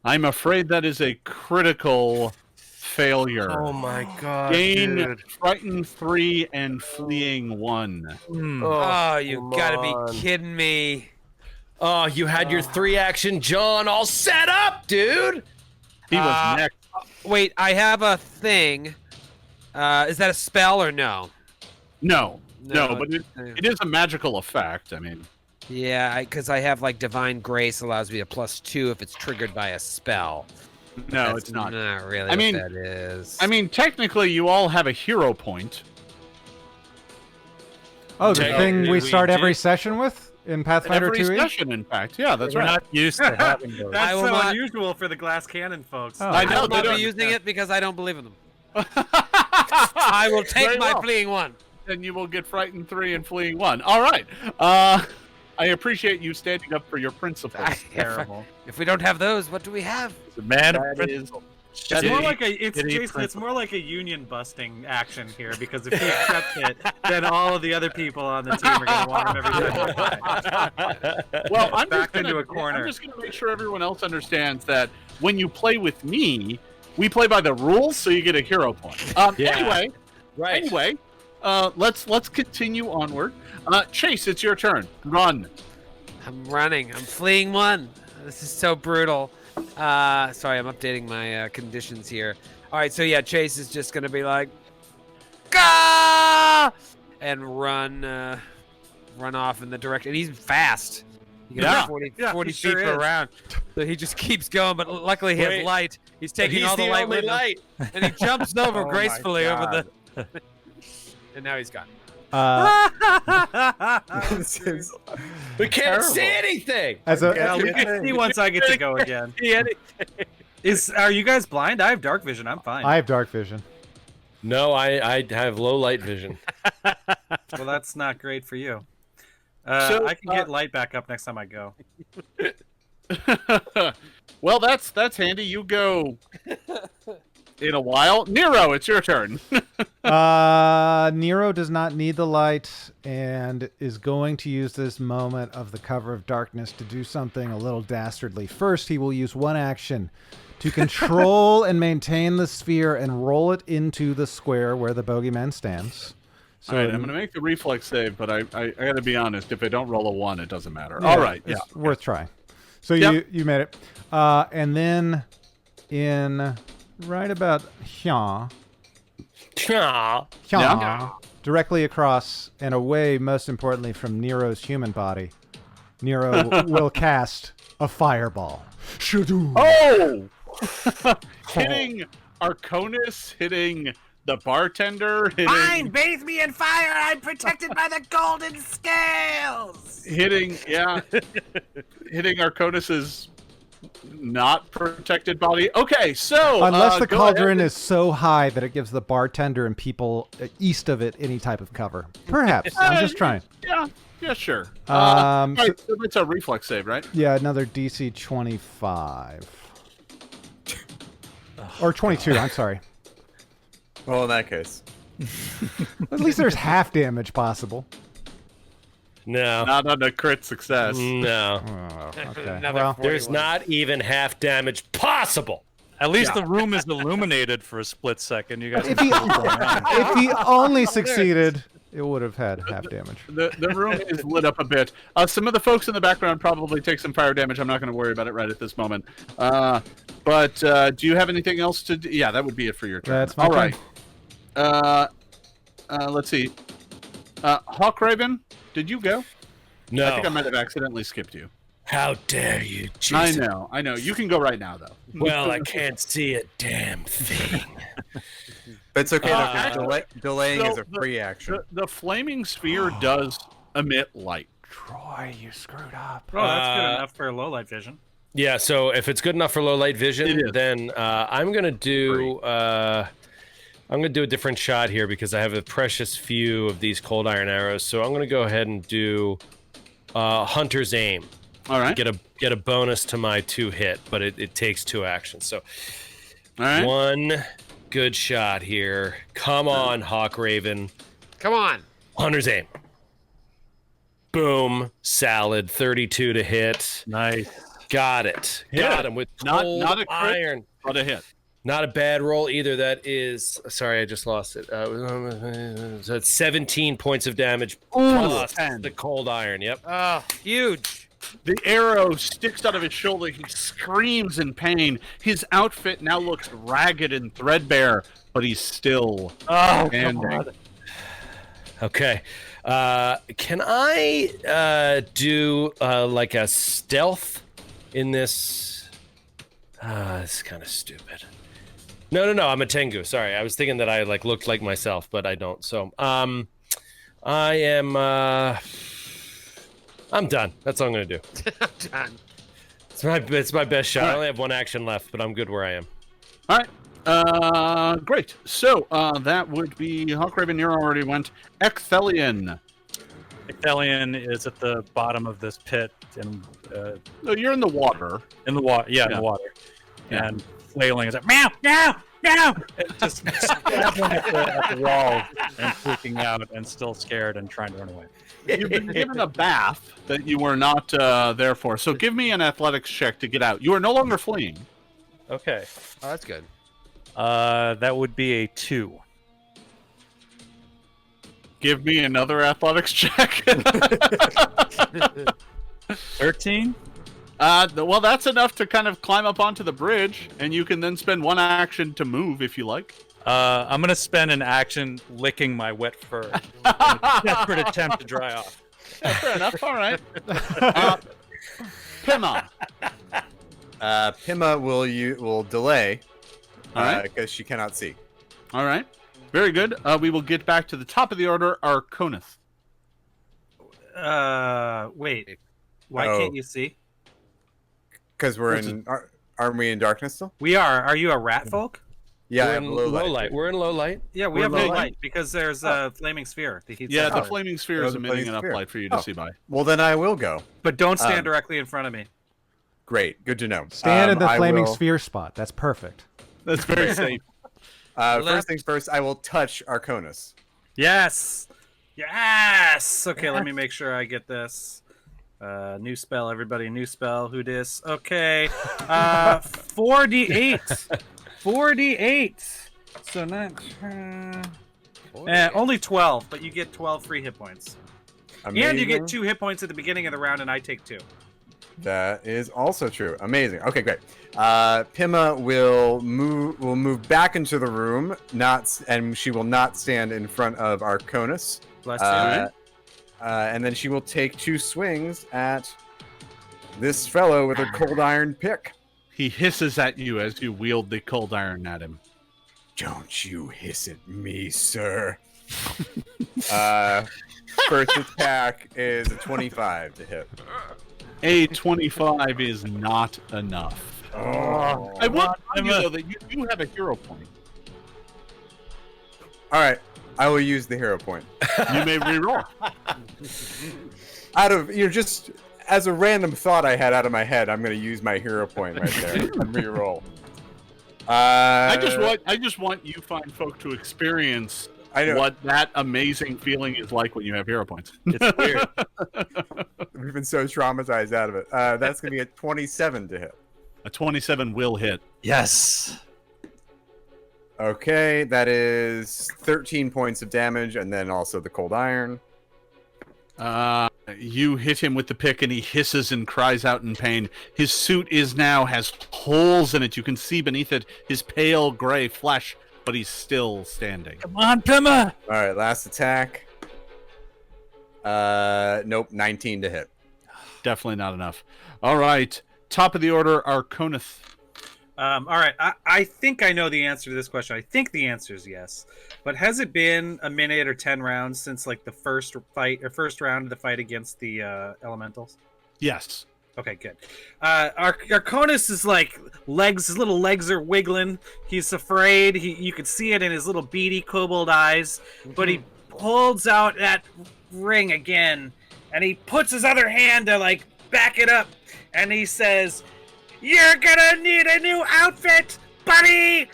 [SPEAKER 1] I'm afraid that is a critical failure.
[SPEAKER 3] Oh my god.
[SPEAKER 1] Gain
[SPEAKER 3] dude.
[SPEAKER 1] frighten 3 and fleeing 1.
[SPEAKER 2] Oh, you
[SPEAKER 3] come
[SPEAKER 2] gotta
[SPEAKER 3] on.
[SPEAKER 2] be kidding me.
[SPEAKER 3] Oh, you had your 3-action John all set up, dude.
[SPEAKER 1] He was next.
[SPEAKER 2] Wait, I have a thing. Is that a spell or no?
[SPEAKER 1] No, but it is a magical effect. I mean,
[SPEAKER 2] yeah, because I have like Divine Grace allows me a +2 if it's triggered by a spell.
[SPEAKER 1] no,
[SPEAKER 2] That's
[SPEAKER 1] it's not.
[SPEAKER 2] Not really.
[SPEAKER 1] I mean,
[SPEAKER 2] what that is.
[SPEAKER 1] I mean, technically, you all have a hero point.
[SPEAKER 5] Oh, the
[SPEAKER 3] Technically,
[SPEAKER 5] thing we
[SPEAKER 3] we
[SPEAKER 5] start every
[SPEAKER 3] did-
[SPEAKER 5] session with in Pathfinder
[SPEAKER 1] Every
[SPEAKER 5] 2e?
[SPEAKER 1] session, in fact. Yeah, that's
[SPEAKER 6] We're
[SPEAKER 1] right.
[SPEAKER 6] not used to having those.
[SPEAKER 4] That's
[SPEAKER 2] I will
[SPEAKER 4] so
[SPEAKER 2] not-
[SPEAKER 4] unusual for the glass cannon folks.
[SPEAKER 5] Oh.
[SPEAKER 1] I
[SPEAKER 2] I
[SPEAKER 1] know,
[SPEAKER 2] will
[SPEAKER 1] they
[SPEAKER 2] not
[SPEAKER 1] don't
[SPEAKER 2] be using
[SPEAKER 1] understand.
[SPEAKER 2] it because I don't believe in them. I will take
[SPEAKER 1] Very
[SPEAKER 2] my
[SPEAKER 1] well.
[SPEAKER 2] fleeing 1.
[SPEAKER 1] Then you will get frightened 3 and fleeing 1. All right. I appreciate you standing up for your principles.
[SPEAKER 4] Terrible.
[SPEAKER 2] If we don't have those, what do we have?
[SPEAKER 6] The man of
[SPEAKER 1] That is-
[SPEAKER 6] principle.
[SPEAKER 4] It's
[SPEAKER 1] That
[SPEAKER 4] more
[SPEAKER 1] is-
[SPEAKER 4] like Jason. It's more like a union busting action here because if he accepts it, then all of the other people on the team are going to want him every time.
[SPEAKER 1] Well, I'm
[SPEAKER 4] Back
[SPEAKER 1] just
[SPEAKER 4] into
[SPEAKER 1] gonna,
[SPEAKER 4] a corner.
[SPEAKER 1] I'm just going to make sure everyone else understands that when you play with me, we play by the rules, so you get a hero point.
[SPEAKER 3] Yeah.
[SPEAKER 1] Anyway, let's continue onward. Chase, it's your turn. Run.
[SPEAKER 2] I'm running. I'm fleeing 1. This is so brutal. Sorry, I'm updating my conditions here. All right, so yeah, Chase is just gonna be like, Gah! And run off in the direction. And he's fast. He can
[SPEAKER 1] Yeah.
[SPEAKER 2] 40
[SPEAKER 4] he
[SPEAKER 2] feet
[SPEAKER 4] sure
[SPEAKER 2] per
[SPEAKER 4] is.
[SPEAKER 2] round. So he just keeps going, but luckily he has
[SPEAKER 3] Wait.
[SPEAKER 2] light. He's taking
[SPEAKER 3] He's
[SPEAKER 2] all the
[SPEAKER 3] the
[SPEAKER 2] light
[SPEAKER 3] only
[SPEAKER 2] with him,
[SPEAKER 3] light.
[SPEAKER 2] and he jumps over
[SPEAKER 4] Oh my
[SPEAKER 2] gracefully over
[SPEAKER 4] God.
[SPEAKER 2] the. And now he's gone.
[SPEAKER 7] This is-
[SPEAKER 3] We can't see anything.
[SPEAKER 5] As a
[SPEAKER 4] Yeah, we can see once I get to go again. Are you guys blind? I have dark vision. I'm fine.
[SPEAKER 5] I have dark vision.
[SPEAKER 3] No, I have low light vision.
[SPEAKER 4] Well, that's not great for you.
[SPEAKER 1] So,
[SPEAKER 4] I can get light back up next time I go.
[SPEAKER 1] Well, that's handy. You go in a while. Nero, it's your turn.
[SPEAKER 5] Nero does not need the light and is going to use this moment of the cover of darkness to do something a little dastardly. First, he will use one action to control and maintain the sphere and roll it into the square where the bogeyman stands. So
[SPEAKER 1] All right, I'm going to make the reflex save, but I got to be honest. If I don't roll a 1, it doesn't matter.
[SPEAKER 5] yeah,
[SPEAKER 1] All right, yeah.
[SPEAKER 5] it's worth trying. So
[SPEAKER 1] Yep.
[SPEAKER 5] you made it. And then in right about here,
[SPEAKER 3] Aw.
[SPEAKER 1] Yeah.
[SPEAKER 5] directly across and away, most importantly, from Nero's human body, Nero will cast a fireball. Shadoo.
[SPEAKER 1] Oh! Hitting Arconis, hitting the bartender,
[SPEAKER 4] Fine, bathe me in fire. I'm protected by the golden scales.
[SPEAKER 1] hitting Arconis's not protected body. Okay, so
[SPEAKER 5] Unless the
[SPEAKER 1] go
[SPEAKER 5] cauldron
[SPEAKER 1] ahead.
[SPEAKER 5] is so high that it gives the bartender and people east of it any type of cover. Perhaps. I'm just trying.
[SPEAKER 1] Yeah, sure.
[SPEAKER 5] Um,
[SPEAKER 1] all right, so that's a reflex save, right?
[SPEAKER 5] Yeah, another DC 25. Or 22, I'm sorry.
[SPEAKER 7] well, in that case,
[SPEAKER 5] At least there's half damage possible.
[SPEAKER 3] No.
[SPEAKER 1] Not on a crit success.
[SPEAKER 3] No.
[SPEAKER 5] Oh, okay.
[SPEAKER 2] Another
[SPEAKER 5] Well,
[SPEAKER 2] 41.
[SPEAKER 3] There's not even half damage possible.
[SPEAKER 6] At least the room is illuminated for a split second. You guys.
[SPEAKER 5] if he only succeeded, it would have had half damage.
[SPEAKER 1] The room is lit up a bit. Some of the folks in the background probably take some fire damage. I'm not going to worry about it right at this moment. But do you have anything else to do? Yeah, that would be it for your turn.
[SPEAKER 5] That's my
[SPEAKER 1] All
[SPEAKER 5] turn.
[SPEAKER 1] right. Let's see. Hawkraven, did you go?
[SPEAKER 3] No.
[SPEAKER 1] I think I might have accidentally skipped you.
[SPEAKER 3] How dare you, Jesus.
[SPEAKER 1] I know. You can go right now, though.
[SPEAKER 3] Well, I can't see a damn thing.
[SPEAKER 7] but it's okay. though, 'cause delaying
[SPEAKER 1] so
[SPEAKER 7] is a free action.
[SPEAKER 1] The flaming sphere does emit light.
[SPEAKER 5] Troy, you screwed up.
[SPEAKER 4] Oh, that's good enough for low light vision.
[SPEAKER 3] Yeah, so if it's good enough for low light
[SPEAKER 1] It
[SPEAKER 3] vision,
[SPEAKER 1] is.
[SPEAKER 3] then I'm gonna do a different shot here because I have a precious few of these cold iron arrows. So I'm gonna go ahead and do Hunter's Aim.
[SPEAKER 1] All right.
[SPEAKER 3] Get a bonus to my 2 hit, but it takes 2 actions. So
[SPEAKER 1] All right.
[SPEAKER 3] one good shot here. Come on, Hawkraven.
[SPEAKER 2] Come on.
[SPEAKER 3] Hunter's Aim. Boom. Salad. 32 to hit.
[SPEAKER 6] Nice.
[SPEAKER 3] Got it.
[SPEAKER 1] Yeah.
[SPEAKER 3] Got him with
[SPEAKER 1] Not
[SPEAKER 3] cold
[SPEAKER 1] a crit.
[SPEAKER 3] iron.
[SPEAKER 1] But a hit.
[SPEAKER 3] Not a bad roll either. That is, sorry, I just lost it. So it's 17 points of damage plus
[SPEAKER 1] 10.
[SPEAKER 3] the cold iron. Yep.
[SPEAKER 2] Oh, huge.
[SPEAKER 1] The arrow sticks out of his shoulder. He screams in pain. His outfit now looks ragged and threadbare, but he's still
[SPEAKER 6] Oh,
[SPEAKER 1] standing.
[SPEAKER 6] God.
[SPEAKER 3] Okay. Can I do like a stealth in this? This is kind of stupid. No. I'm a Tengu. Sorry, I was thinking that I like looked like myself, but I don't. So, I am. I'm done. That's all I'm gonna do.
[SPEAKER 2] I'm done.
[SPEAKER 3] It's my best shot.
[SPEAKER 1] All right.
[SPEAKER 3] I only have one action left, but I'm good where I am.
[SPEAKER 1] All right. Great. So that would be Hawkraven. You already went. Ecthelion.
[SPEAKER 6] Ecthelion is at the bottom of this pit and
[SPEAKER 1] No, you're in the water.
[SPEAKER 6] in the water. Yeah, in
[SPEAKER 1] Yeah.
[SPEAKER 6] the water.
[SPEAKER 1] Yeah.
[SPEAKER 6] And flailing is like, meow, meow, meow! And just scrabbling at the wall and freaking out and still scared and trying to run away.
[SPEAKER 1] You've been given a bath that you were not there for. So give me an athletics check to get out. You are no longer fleeing.
[SPEAKER 6] Okay.
[SPEAKER 2] Oh, that's good.
[SPEAKER 6] That would be a 2.
[SPEAKER 1] Give me another athletics check.
[SPEAKER 6] 13?
[SPEAKER 1] Well, that's enough to kind of climb up onto the bridge, and you can then spend one action to move if you like.
[SPEAKER 6] I'm gonna spend an action licking my wet fur in a desperate attempt to dry off.
[SPEAKER 1] Yeah, fair enough. All right. Pima.
[SPEAKER 7] Pima will delay
[SPEAKER 1] All right.
[SPEAKER 7] because she cannot see.
[SPEAKER 1] All right. Very good. We will get back to the top of the order, Arconith.
[SPEAKER 4] Wait. Why
[SPEAKER 7] Oh.
[SPEAKER 4] can't you see?
[SPEAKER 7] Because we're in. Aren't we in darkness still?
[SPEAKER 4] We are. Are you a rat folk?
[SPEAKER 7] Yeah,
[SPEAKER 3] We're
[SPEAKER 7] I
[SPEAKER 3] in
[SPEAKER 7] have low
[SPEAKER 3] low
[SPEAKER 7] light.
[SPEAKER 3] light. We're in low light.
[SPEAKER 4] Yeah, we
[SPEAKER 1] We're
[SPEAKER 4] have
[SPEAKER 1] low
[SPEAKER 4] no
[SPEAKER 1] light.
[SPEAKER 4] light because there's a flaming sphere. The heat
[SPEAKER 1] Yeah, the
[SPEAKER 4] sensor.
[SPEAKER 1] flaming sphere
[SPEAKER 7] Oh,
[SPEAKER 1] is
[SPEAKER 7] the
[SPEAKER 1] emitting
[SPEAKER 7] flaming
[SPEAKER 1] enough
[SPEAKER 7] sphere.
[SPEAKER 1] light for you to
[SPEAKER 7] Oh.
[SPEAKER 1] see by.
[SPEAKER 7] Well, then I will go.
[SPEAKER 4] But don't stand directly in front of me.
[SPEAKER 7] Great, good to know.
[SPEAKER 5] Stand in the
[SPEAKER 7] I
[SPEAKER 5] flaming
[SPEAKER 7] will-
[SPEAKER 5] sphere spot. That's perfect.
[SPEAKER 1] That's very safe.
[SPEAKER 7] First
[SPEAKER 2] Left.
[SPEAKER 7] things first, I will touch Arconus.
[SPEAKER 4] Yes. Yes. Okay, let me make sure I get this. New spell, everybody. New spell. Who dis? Okay. 4d8. 4d8. So not. Only 12, but you get 12 free hit points. And you
[SPEAKER 7] Amazing.
[SPEAKER 4] get 2 hit points at the beginning of the round, and I take 2.
[SPEAKER 7] That is also true. Amazing. Okay, great. Pima will move back into the room, and she will not stand in front of Arconus.
[SPEAKER 4] Bless you.
[SPEAKER 7] And then she will take 2 swings at this fellow with her cold iron pick.
[SPEAKER 1] He hisses at you as you wield the cold iron at him.
[SPEAKER 7] Don't you hiss at me, sir. First attack is a 25 to hit.
[SPEAKER 1] A 25 is not enough.
[SPEAKER 7] Oh.
[SPEAKER 1] I will tell you, though, that you do have a hero point.
[SPEAKER 7] All right, I will use the hero point.
[SPEAKER 1] You may reroll.
[SPEAKER 7] Just as a random thought I had out of my head, I'm going to use my hero point right there and reroll.
[SPEAKER 1] I just want you fine folk to experience
[SPEAKER 7] I know.
[SPEAKER 1] what that amazing feeling is like when you have hero points.
[SPEAKER 6] It's weird.
[SPEAKER 7] We've been so traumatized out of it. That's going to be a 27 to hit.
[SPEAKER 1] A 27 will hit.
[SPEAKER 6] Yes.
[SPEAKER 7] Okay, that is 13 points of damage, and then also the cold iron.
[SPEAKER 1] You hit him with the pick, and he hisses and cries out in pain. His suit has holes in it. You can see beneath it his pale gray flesh, but he's still standing.
[SPEAKER 6] Come on, Pima.
[SPEAKER 7] All right, last attack. Nope, 19 to hit.
[SPEAKER 1] Definitely not enough. All right, top of the order, Arconith.
[SPEAKER 4] All right, I think I know the answer to this question. I think the answer is yes. But has it been a minute or 10 rounds since like the first round of the fight against the elementals?
[SPEAKER 1] Yes.
[SPEAKER 4] Okay, good. Arconus is like his little legs are wiggling. He's afraid. You could see it in his little beady kobold eyes. But he holds out that ring again, and he puts his other hand to like back it up, and he says, "You're gonna need a new outfit, buddy!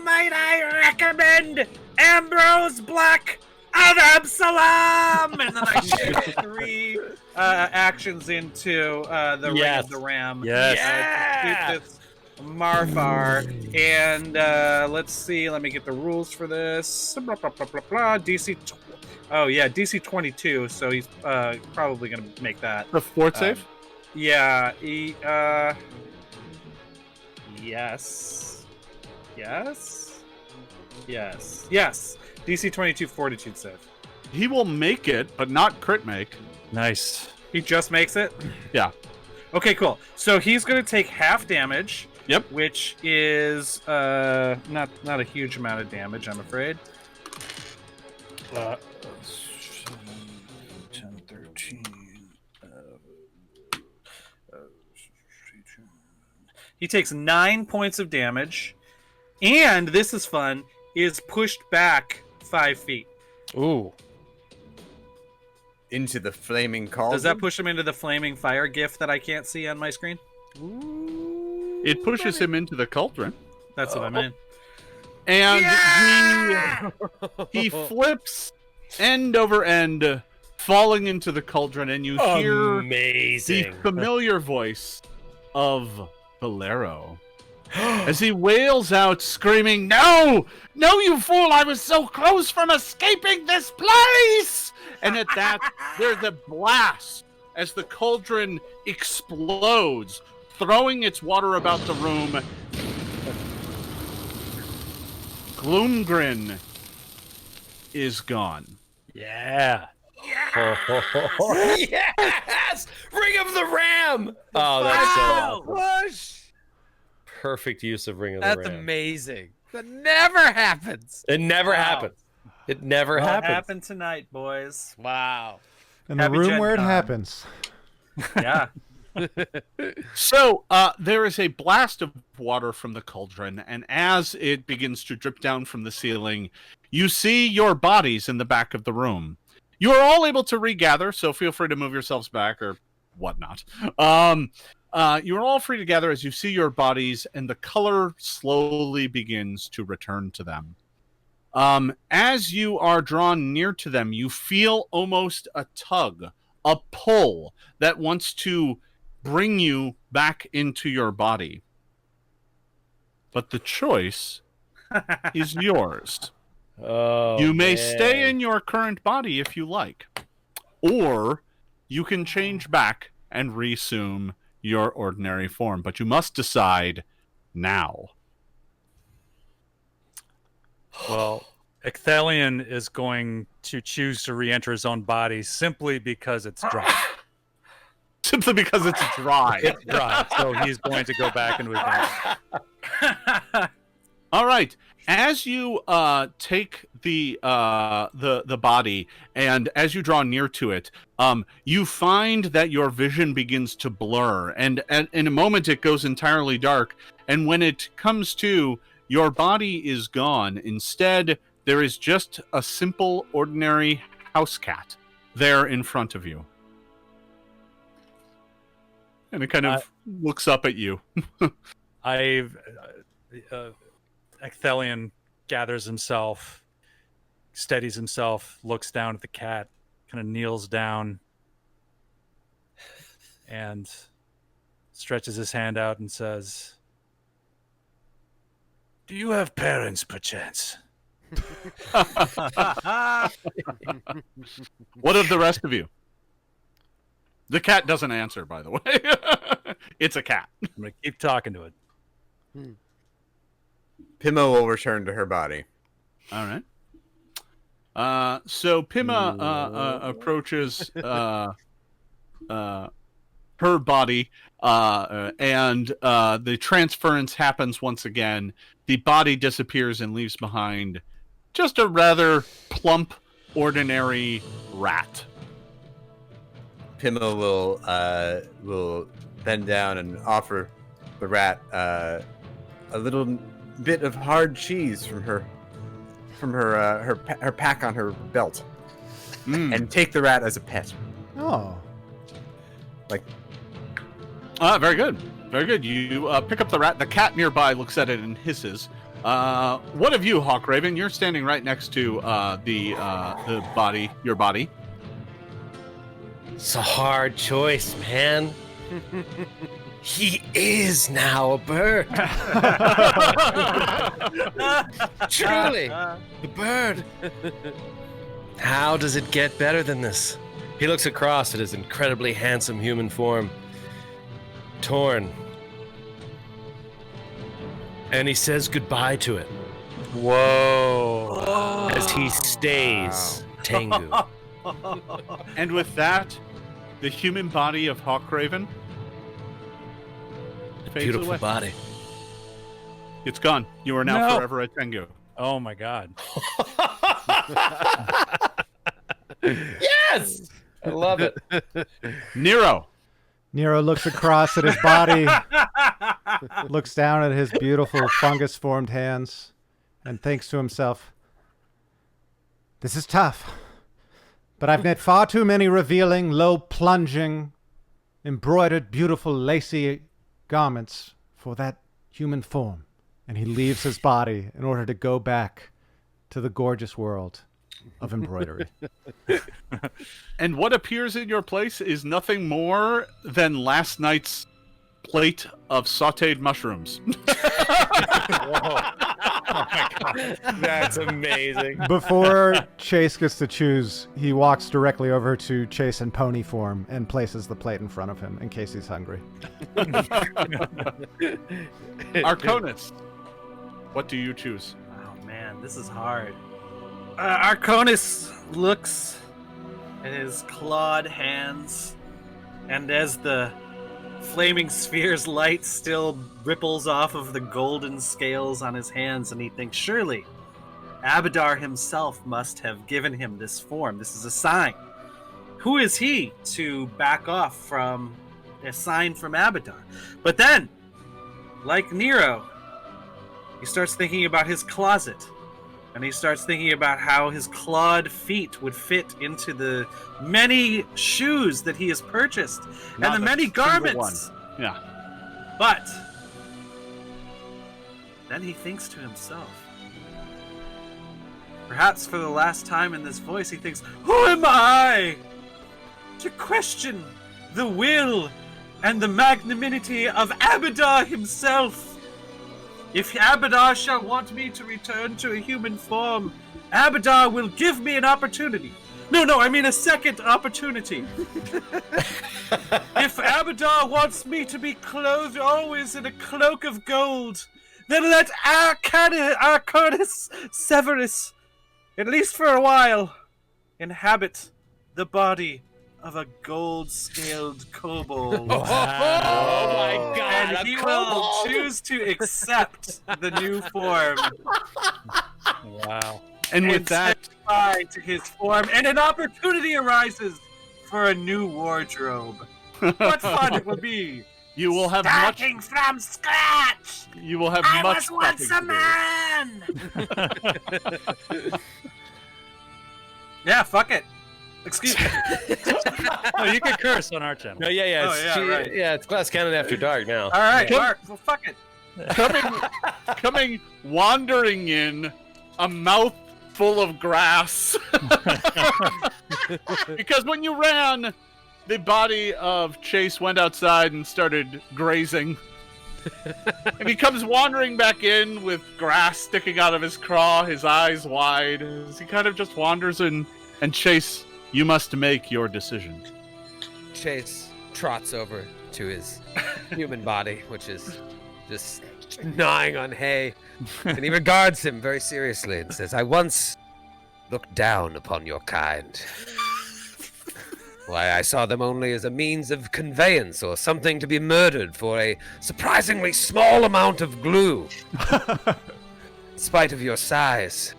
[SPEAKER 4] Might I recommend Ambrose Black of Absalom?" And then I shoot 3 actions into the ring of the ram.
[SPEAKER 6] Yes.
[SPEAKER 4] To shoot this Marfar. And let's see. Let me get the rules for this. Blah, blah, blah, blah, blah. DC 22. So he's probably gonna make that.
[SPEAKER 1] The fort save?
[SPEAKER 4] Yeah. Yes. DC 22 fortitude save.
[SPEAKER 1] He will make it, but not crit make.
[SPEAKER 6] Nice.
[SPEAKER 4] He just makes it?
[SPEAKER 1] Yeah.
[SPEAKER 4] Okay, cool. So he's going to take half damage.
[SPEAKER 1] Yep.
[SPEAKER 4] Which is not a huge amount of damage, I'm afraid. 10, 13. He takes 9 points of damage, and this is fun, is pushed back 5 feet.
[SPEAKER 3] Ooh.
[SPEAKER 7] Into the flaming cauldron.
[SPEAKER 4] Does that push him into the flaming fire gif that I can't see on my screen?
[SPEAKER 1] It pushes him into the cauldron.
[SPEAKER 4] That's what I mean.
[SPEAKER 1] And he flips end over end, falling into the cauldron, and you hear
[SPEAKER 3] Amazing.
[SPEAKER 1] the familiar voice of Valero as he wails out, screaming, "No! No, you fool! I was so close from escaping this place!" And at that, there's a blast as the cauldron explodes, throwing its water about the room. Gloomgrin is gone.
[SPEAKER 6] Yeah.
[SPEAKER 3] Yes! Ring of the Ram! Oh, that's so
[SPEAKER 2] Push!
[SPEAKER 3] perfect use of Ring of the
[SPEAKER 2] That's
[SPEAKER 3] Ram.
[SPEAKER 2] amazing. That never happens.
[SPEAKER 3] It never happens. It never
[SPEAKER 4] What
[SPEAKER 3] happens.
[SPEAKER 4] happened tonight, boys?
[SPEAKER 2] Wow.
[SPEAKER 5] In the
[SPEAKER 4] Happy
[SPEAKER 5] room
[SPEAKER 4] Gen
[SPEAKER 5] where it
[SPEAKER 4] Con.
[SPEAKER 5] happens.
[SPEAKER 4] Yeah.
[SPEAKER 1] So there is a blast of water from the cauldron, and as it begins to drip down from the ceiling, you see your bodies in the back of the room. You are all able to regather, so feel free to move yourselves back or whatnot. You are all free to gather as you see your bodies, and the color slowly begins to return to them. As you are drawn near to them, you feel almost a tug, a pull that wants to bring you back into your body. But the choice is yours.
[SPEAKER 3] Oh,
[SPEAKER 1] You may
[SPEAKER 3] man.
[SPEAKER 1] stay in your current body if you like, or you can change back and resume your ordinary form, but you must decide now.
[SPEAKER 6] Well, Ecthelion is going to choose to re-enter his own body simply because it's dry.
[SPEAKER 1] Simply because it's dry.
[SPEAKER 6] It's dry, so he's going to go back into his body.
[SPEAKER 1] All right. As you take the body, and as you draw near to it, you find that your vision begins to blur, and in a moment it goes entirely dark. And when it comes to, your body is gone. Instead, there is just a simple, ordinary house cat there in front of you, and it kind of looks up at you.
[SPEAKER 6] Ecthelion gathers himself, steadies himself, looks down at the cat, kind of kneels down, and stretches his hand out and says, "Do you have parents, perchance?"
[SPEAKER 1] What of the rest of you? The cat doesn't answer, by the way. It's a cat.
[SPEAKER 6] I'm going to keep talking to it.
[SPEAKER 7] Pima will return to her body.
[SPEAKER 1] All right. So Pima approaches her body, and the transference happens once again. The body disappears and leaves behind just a rather plump, ordinary rat.
[SPEAKER 7] Pima will bend down and offer the rat a little bit of hard cheese from her pack on her belt, and take the rat as a pet.
[SPEAKER 5] Oh.
[SPEAKER 1] Very good. Very good. You pick up the rat. The cat nearby looks at it and hisses. What of you, Hawkraven? You're standing right next to the body, your body.
[SPEAKER 3] It's a hard choice, man. He is now a bird. Truly, the bird. How does it get better than this? He looks across at his incredibly handsome human form, torn, and he says goodbye to it.
[SPEAKER 6] Whoa.
[SPEAKER 3] As he stays Tengu.
[SPEAKER 1] And with that, the human body of Hawkraven fades
[SPEAKER 3] Beautiful
[SPEAKER 1] away.
[SPEAKER 3] body.
[SPEAKER 1] It's gone. You are now
[SPEAKER 6] No.
[SPEAKER 1] forever a Tengu.
[SPEAKER 6] Oh my god.
[SPEAKER 3] Yes! I love it.
[SPEAKER 1] Nero.
[SPEAKER 5] Nero looks across at his body, looks down at his beautiful fungus-formed hands, and thinks to himself, "This is tough, but I've met far too many revealing, low-plunging, embroidered, beautiful, lacy garments for that human form." And he leaves his body in order to go back to the gorgeous world of embroidery.
[SPEAKER 1] And what appears in your place is nothing more than last night's plate of sautéed mushrooms.
[SPEAKER 3] That's amazing.
[SPEAKER 5] Before Chase gets to choose, he walks directly over to Chase in pony form and places the plate in front of him in case he's hungry.
[SPEAKER 1] Arconis, what do you choose?
[SPEAKER 4] Oh man, this is hard. Arconis looks at his clawed hands, and as the flaming sphere's light still ripples off of the golden scales on his hands, and he thinks, surely Abadar himself must have given him this form. This is a sign. Who is he to back off from a sign from Abadar? But then, like Nero, he starts thinking about his closet. And he starts thinking about how his clawed feet would fit into the many shoes that he has purchased.
[SPEAKER 1] Not
[SPEAKER 4] and the
[SPEAKER 1] a
[SPEAKER 4] many
[SPEAKER 1] single
[SPEAKER 4] garments.
[SPEAKER 1] one. Yeah.
[SPEAKER 4] But then he thinks to himself. Perhaps for the last time in this voice, he thinks, who am I to question the will and the magnanimity of Abadar himself? If Abadar shall want me to return to a human form, Abadar will give me an opportunity. No, I mean a second opportunity. If Abadar wants me to be clothed always in a cloak of gold, then let Arconis Severus, at least for a while, inhabit the body of a gold-scaled kobold.
[SPEAKER 3] Oh my god!
[SPEAKER 4] And he will choose to accept the new form.
[SPEAKER 6] Wow.
[SPEAKER 1] And with that,
[SPEAKER 4] say goodbye to his form, and an opportunity arises for a new wardrobe. What fun it will be!
[SPEAKER 1] you will have much.
[SPEAKER 4] Starting from scratch!
[SPEAKER 1] You will have
[SPEAKER 4] I
[SPEAKER 1] much.
[SPEAKER 4] was once
[SPEAKER 1] stuffing
[SPEAKER 4] a
[SPEAKER 1] to do.
[SPEAKER 4] man! Yeah, fuck it. Excuse me.
[SPEAKER 6] No, you can curse on our channel.
[SPEAKER 3] No, yeah.
[SPEAKER 4] Oh, yeah, right.
[SPEAKER 3] Yeah, it's Glass Cannon After Dark now.
[SPEAKER 4] All right,
[SPEAKER 1] Yeah.
[SPEAKER 4] Mark. Well, fuck it.
[SPEAKER 1] Coming, wandering in, a mouth full of grass. Because when you ran, the body of Chase went outside and started grazing. And he comes wandering back in with grass sticking out of his craw, his eyes wide, as he kind of just wanders in. And Chase, you must make your decision.
[SPEAKER 2] Chase trots over to his human body, which is just gnawing on hay, and he regards him very seriously and says, I once looked down upon your kind. Why, I saw them only as a means of conveyance or something to be murdered for a surprisingly small amount of glue, in spite of your size.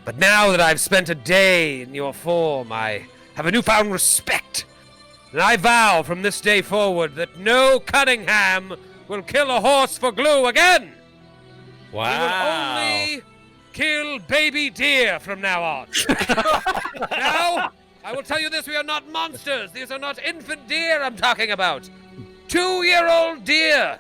[SPEAKER 2] But now that I've spent a day in your form, I have a newfound respect. And I vow from this day forward that no Cunningham will kill a horse for glue again.
[SPEAKER 3] Wow.
[SPEAKER 2] We will only kill baby deer from now on. Now, I will tell you this, we are not monsters. These are not infant deer I'm talking about. 2-year-old deer.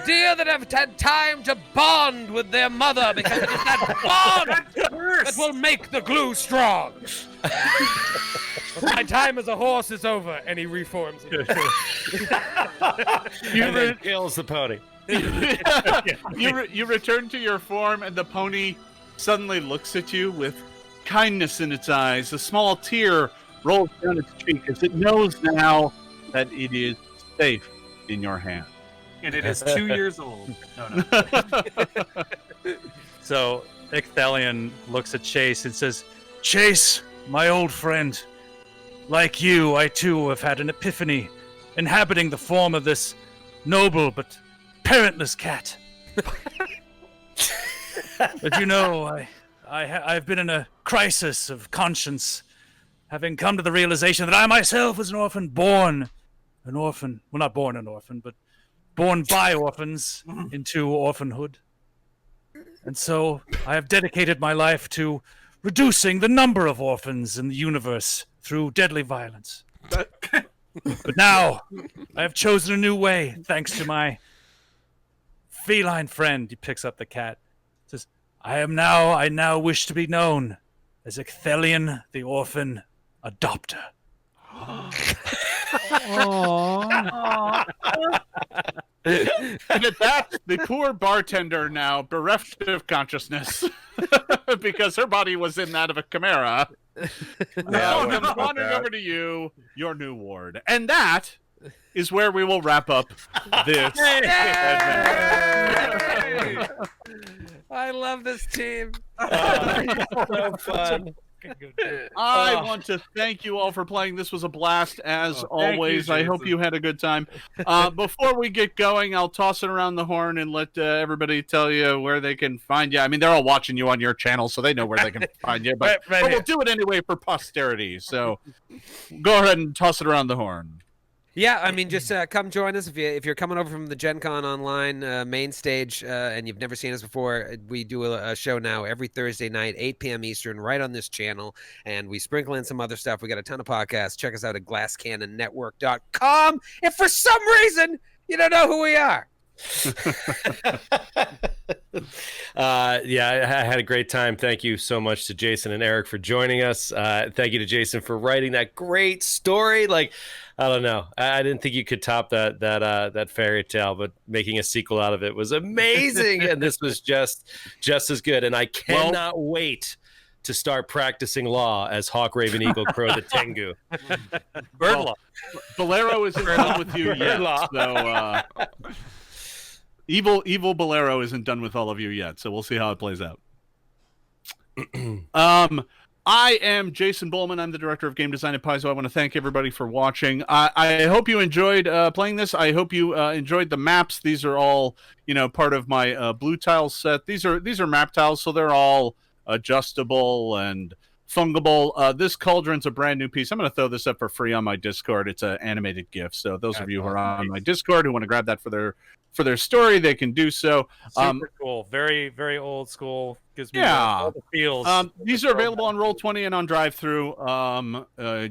[SPEAKER 2] Deer that have had time to bond with their mother, because it is that bond that will make the glue strong. My time as a horse is over, and he reforms it.
[SPEAKER 3] And then kills the pony.
[SPEAKER 1] You return to your form, and the pony suddenly looks at you with kindness in its eyes. A small tear rolls down its cheek as it knows now that it is safe in your hand.
[SPEAKER 4] And it is 2 years old. No.
[SPEAKER 6] So Icthelion looks at Chase and says, Chase, my old friend. Like you, I too have had an epiphany, inhabiting the form of this noble but parentless cat. But you know, I've been in a crisis of conscience, having come to the realization that I myself was an orphan, well, not born an orphan, but born by orphans into orphanhood. And so I have dedicated my life to reducing the number of orphans in the universe through deadly violence. But now I have chosen a new way, thanks to my feline friend. He picks up the cat. Says, I now wish to be known as Ecthelion the Orphan Adopter.
[SPEAKER 1] And at that, the poor bartender now bereft of consciousness because her body was in that of a chimera. Now I'm wandering over to you, your new ward. And that is where we will wrap up this.
[SPEAKER 2] I love this team.
[SPEAKER 3] So fun.
[SPEAKER 1] I want to thank you all for playing. This was a blast, as always. I hope you had a good time. Before we get going, I'll toss it around the horn and let everybody tell you where they can find you. I mean, they're all watching you on your channel, so they know where they can find you. But,
[SPEAKER 2] Right
[SPEAKER 1] we'll
[SPEAKER 2] here.
[SPEAKER 1] do it anyway for posterity. So go ahead and toss it around the horn.
[SPEAKER 2] Yeah, I mean, just come join us if you're coming over from the Gen Con online main stage and you've never seen us before. We do a show now every Thursday night, 8 p.m. Eastern, right on this channel, and we sprinkle in some other stuff. We got a ton of podcasts. Check us out at glasscannonnetwork.com. If for some reason you don't know who we are.
[SPEAKER 3] Yeah, I had a great time. Thank you so much to Jason and Eric for joining us. Thank you to Jason for writing that great story. Like, I don't know, I didn't think you could top that fairy tale, but making a sequel out of it was amazing. And this was just as good. And I cannot wait to start practicing law as Hawk, Raven, Eagle, Crow, the Tengu.
[SPEAKER 6] Bird law.
[SPEAKER 1] Bolero isn't done with you yet, so evil Bolero isn't done with all of you yet, so we'll see how it plays out. I am Jason Bulmahn. I'm the director of game design at Paizo. I want to thank everybody for watching. I hope you enjoyed playing this. I hope you enjoyed the maps. These are all, part of my blue tile set. These are map tiles, so they're all adjustable and fungible. This cauldron's a brand new piece. I'm going to throw this up for free on my Discord. It's an animated GIF. So those of you who are on my Discord who want to grab that for their story, they can do so.
[SPEAKER 6] Super cool. Very, very old school. Gives me all the feels.
[SPEAKER 1] These are available on Roll20 and on Drive-Thru.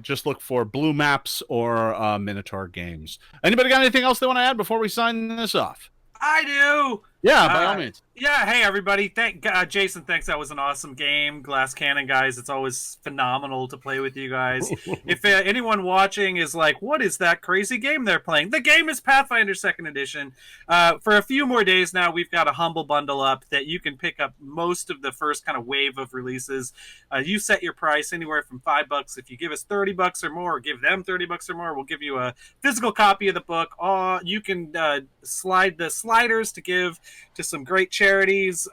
[SPEAKER 1] Just look for Blue Maps or Minotaur Games. Anybody got anything else they want to add before we sign this off?
[SPEAKER 4] I do.
[SPEAKER 1] Yeah, by all means.
[SPEAKER 4] Yeah, hey everybody. Jason thinks that was an awesome game. Glass Cannon guys, it's always phenomenal to play with you guys. If anyone watching is like, what is that crazy game they're playing? The game is Pathfinder 2nd Edition. For a few more days now, we've got a Humble Bundle up that you can pick up most of the first kind of wave of releases. You set your price anywhere from $5. If you give us $30 or more, or give them $30 or more, we'll give you a physical copy of the book. You can slide the sliders to give to some great charities.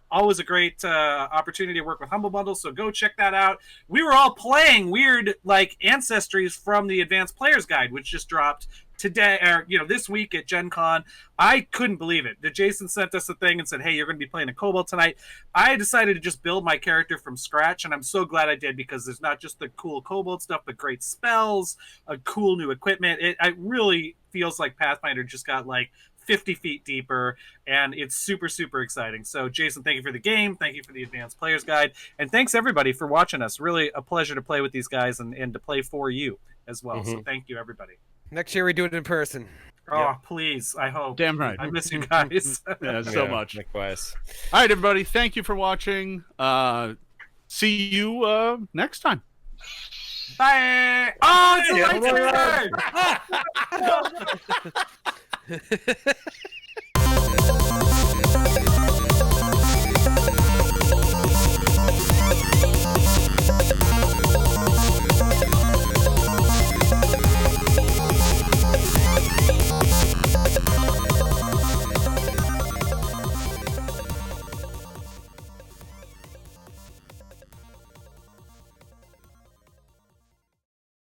[SPEAKER 4] Always a great opportunity to work with Humble Bundle, so go check that out. We were all playing weird ancestries from the Advanced Player's Guide, which just dropped today, or this week at Gen Con. I couldn't believe it. Jason sent us a thing and said, hey, you're going to be playing a kobold tonight. I decided to just build my character from scratch, and I'm so glad I did, because there's not just the cool kobold stuff, but great spells, a cool new equipment. It really feels like Pathfinder just got 50 feet deeper, and it's super, super exciting. So, Jason, thank you for the game. Thank you for the Advanced Player's Guide. And thanks, everybody, for watching us. Really a pleasure to play with these guys and to play for you as well. Mm-hmm. So thank you, everybody.
[SPEAKER 2] Next year we do it in person.
[SPEAKER 4] Oh, please. I hope.
[SPEAKER 1] Damn right.
[SPEAKER 4] I miss you guys.
[SPEAKER 1] So much.
[SPEAKER 3] Likewise. All
[SPEAKER 1] right, everybody. Thank you for watching. See you next time.
[SPEAKER 4] Bye. Oh, it's a lightsaber!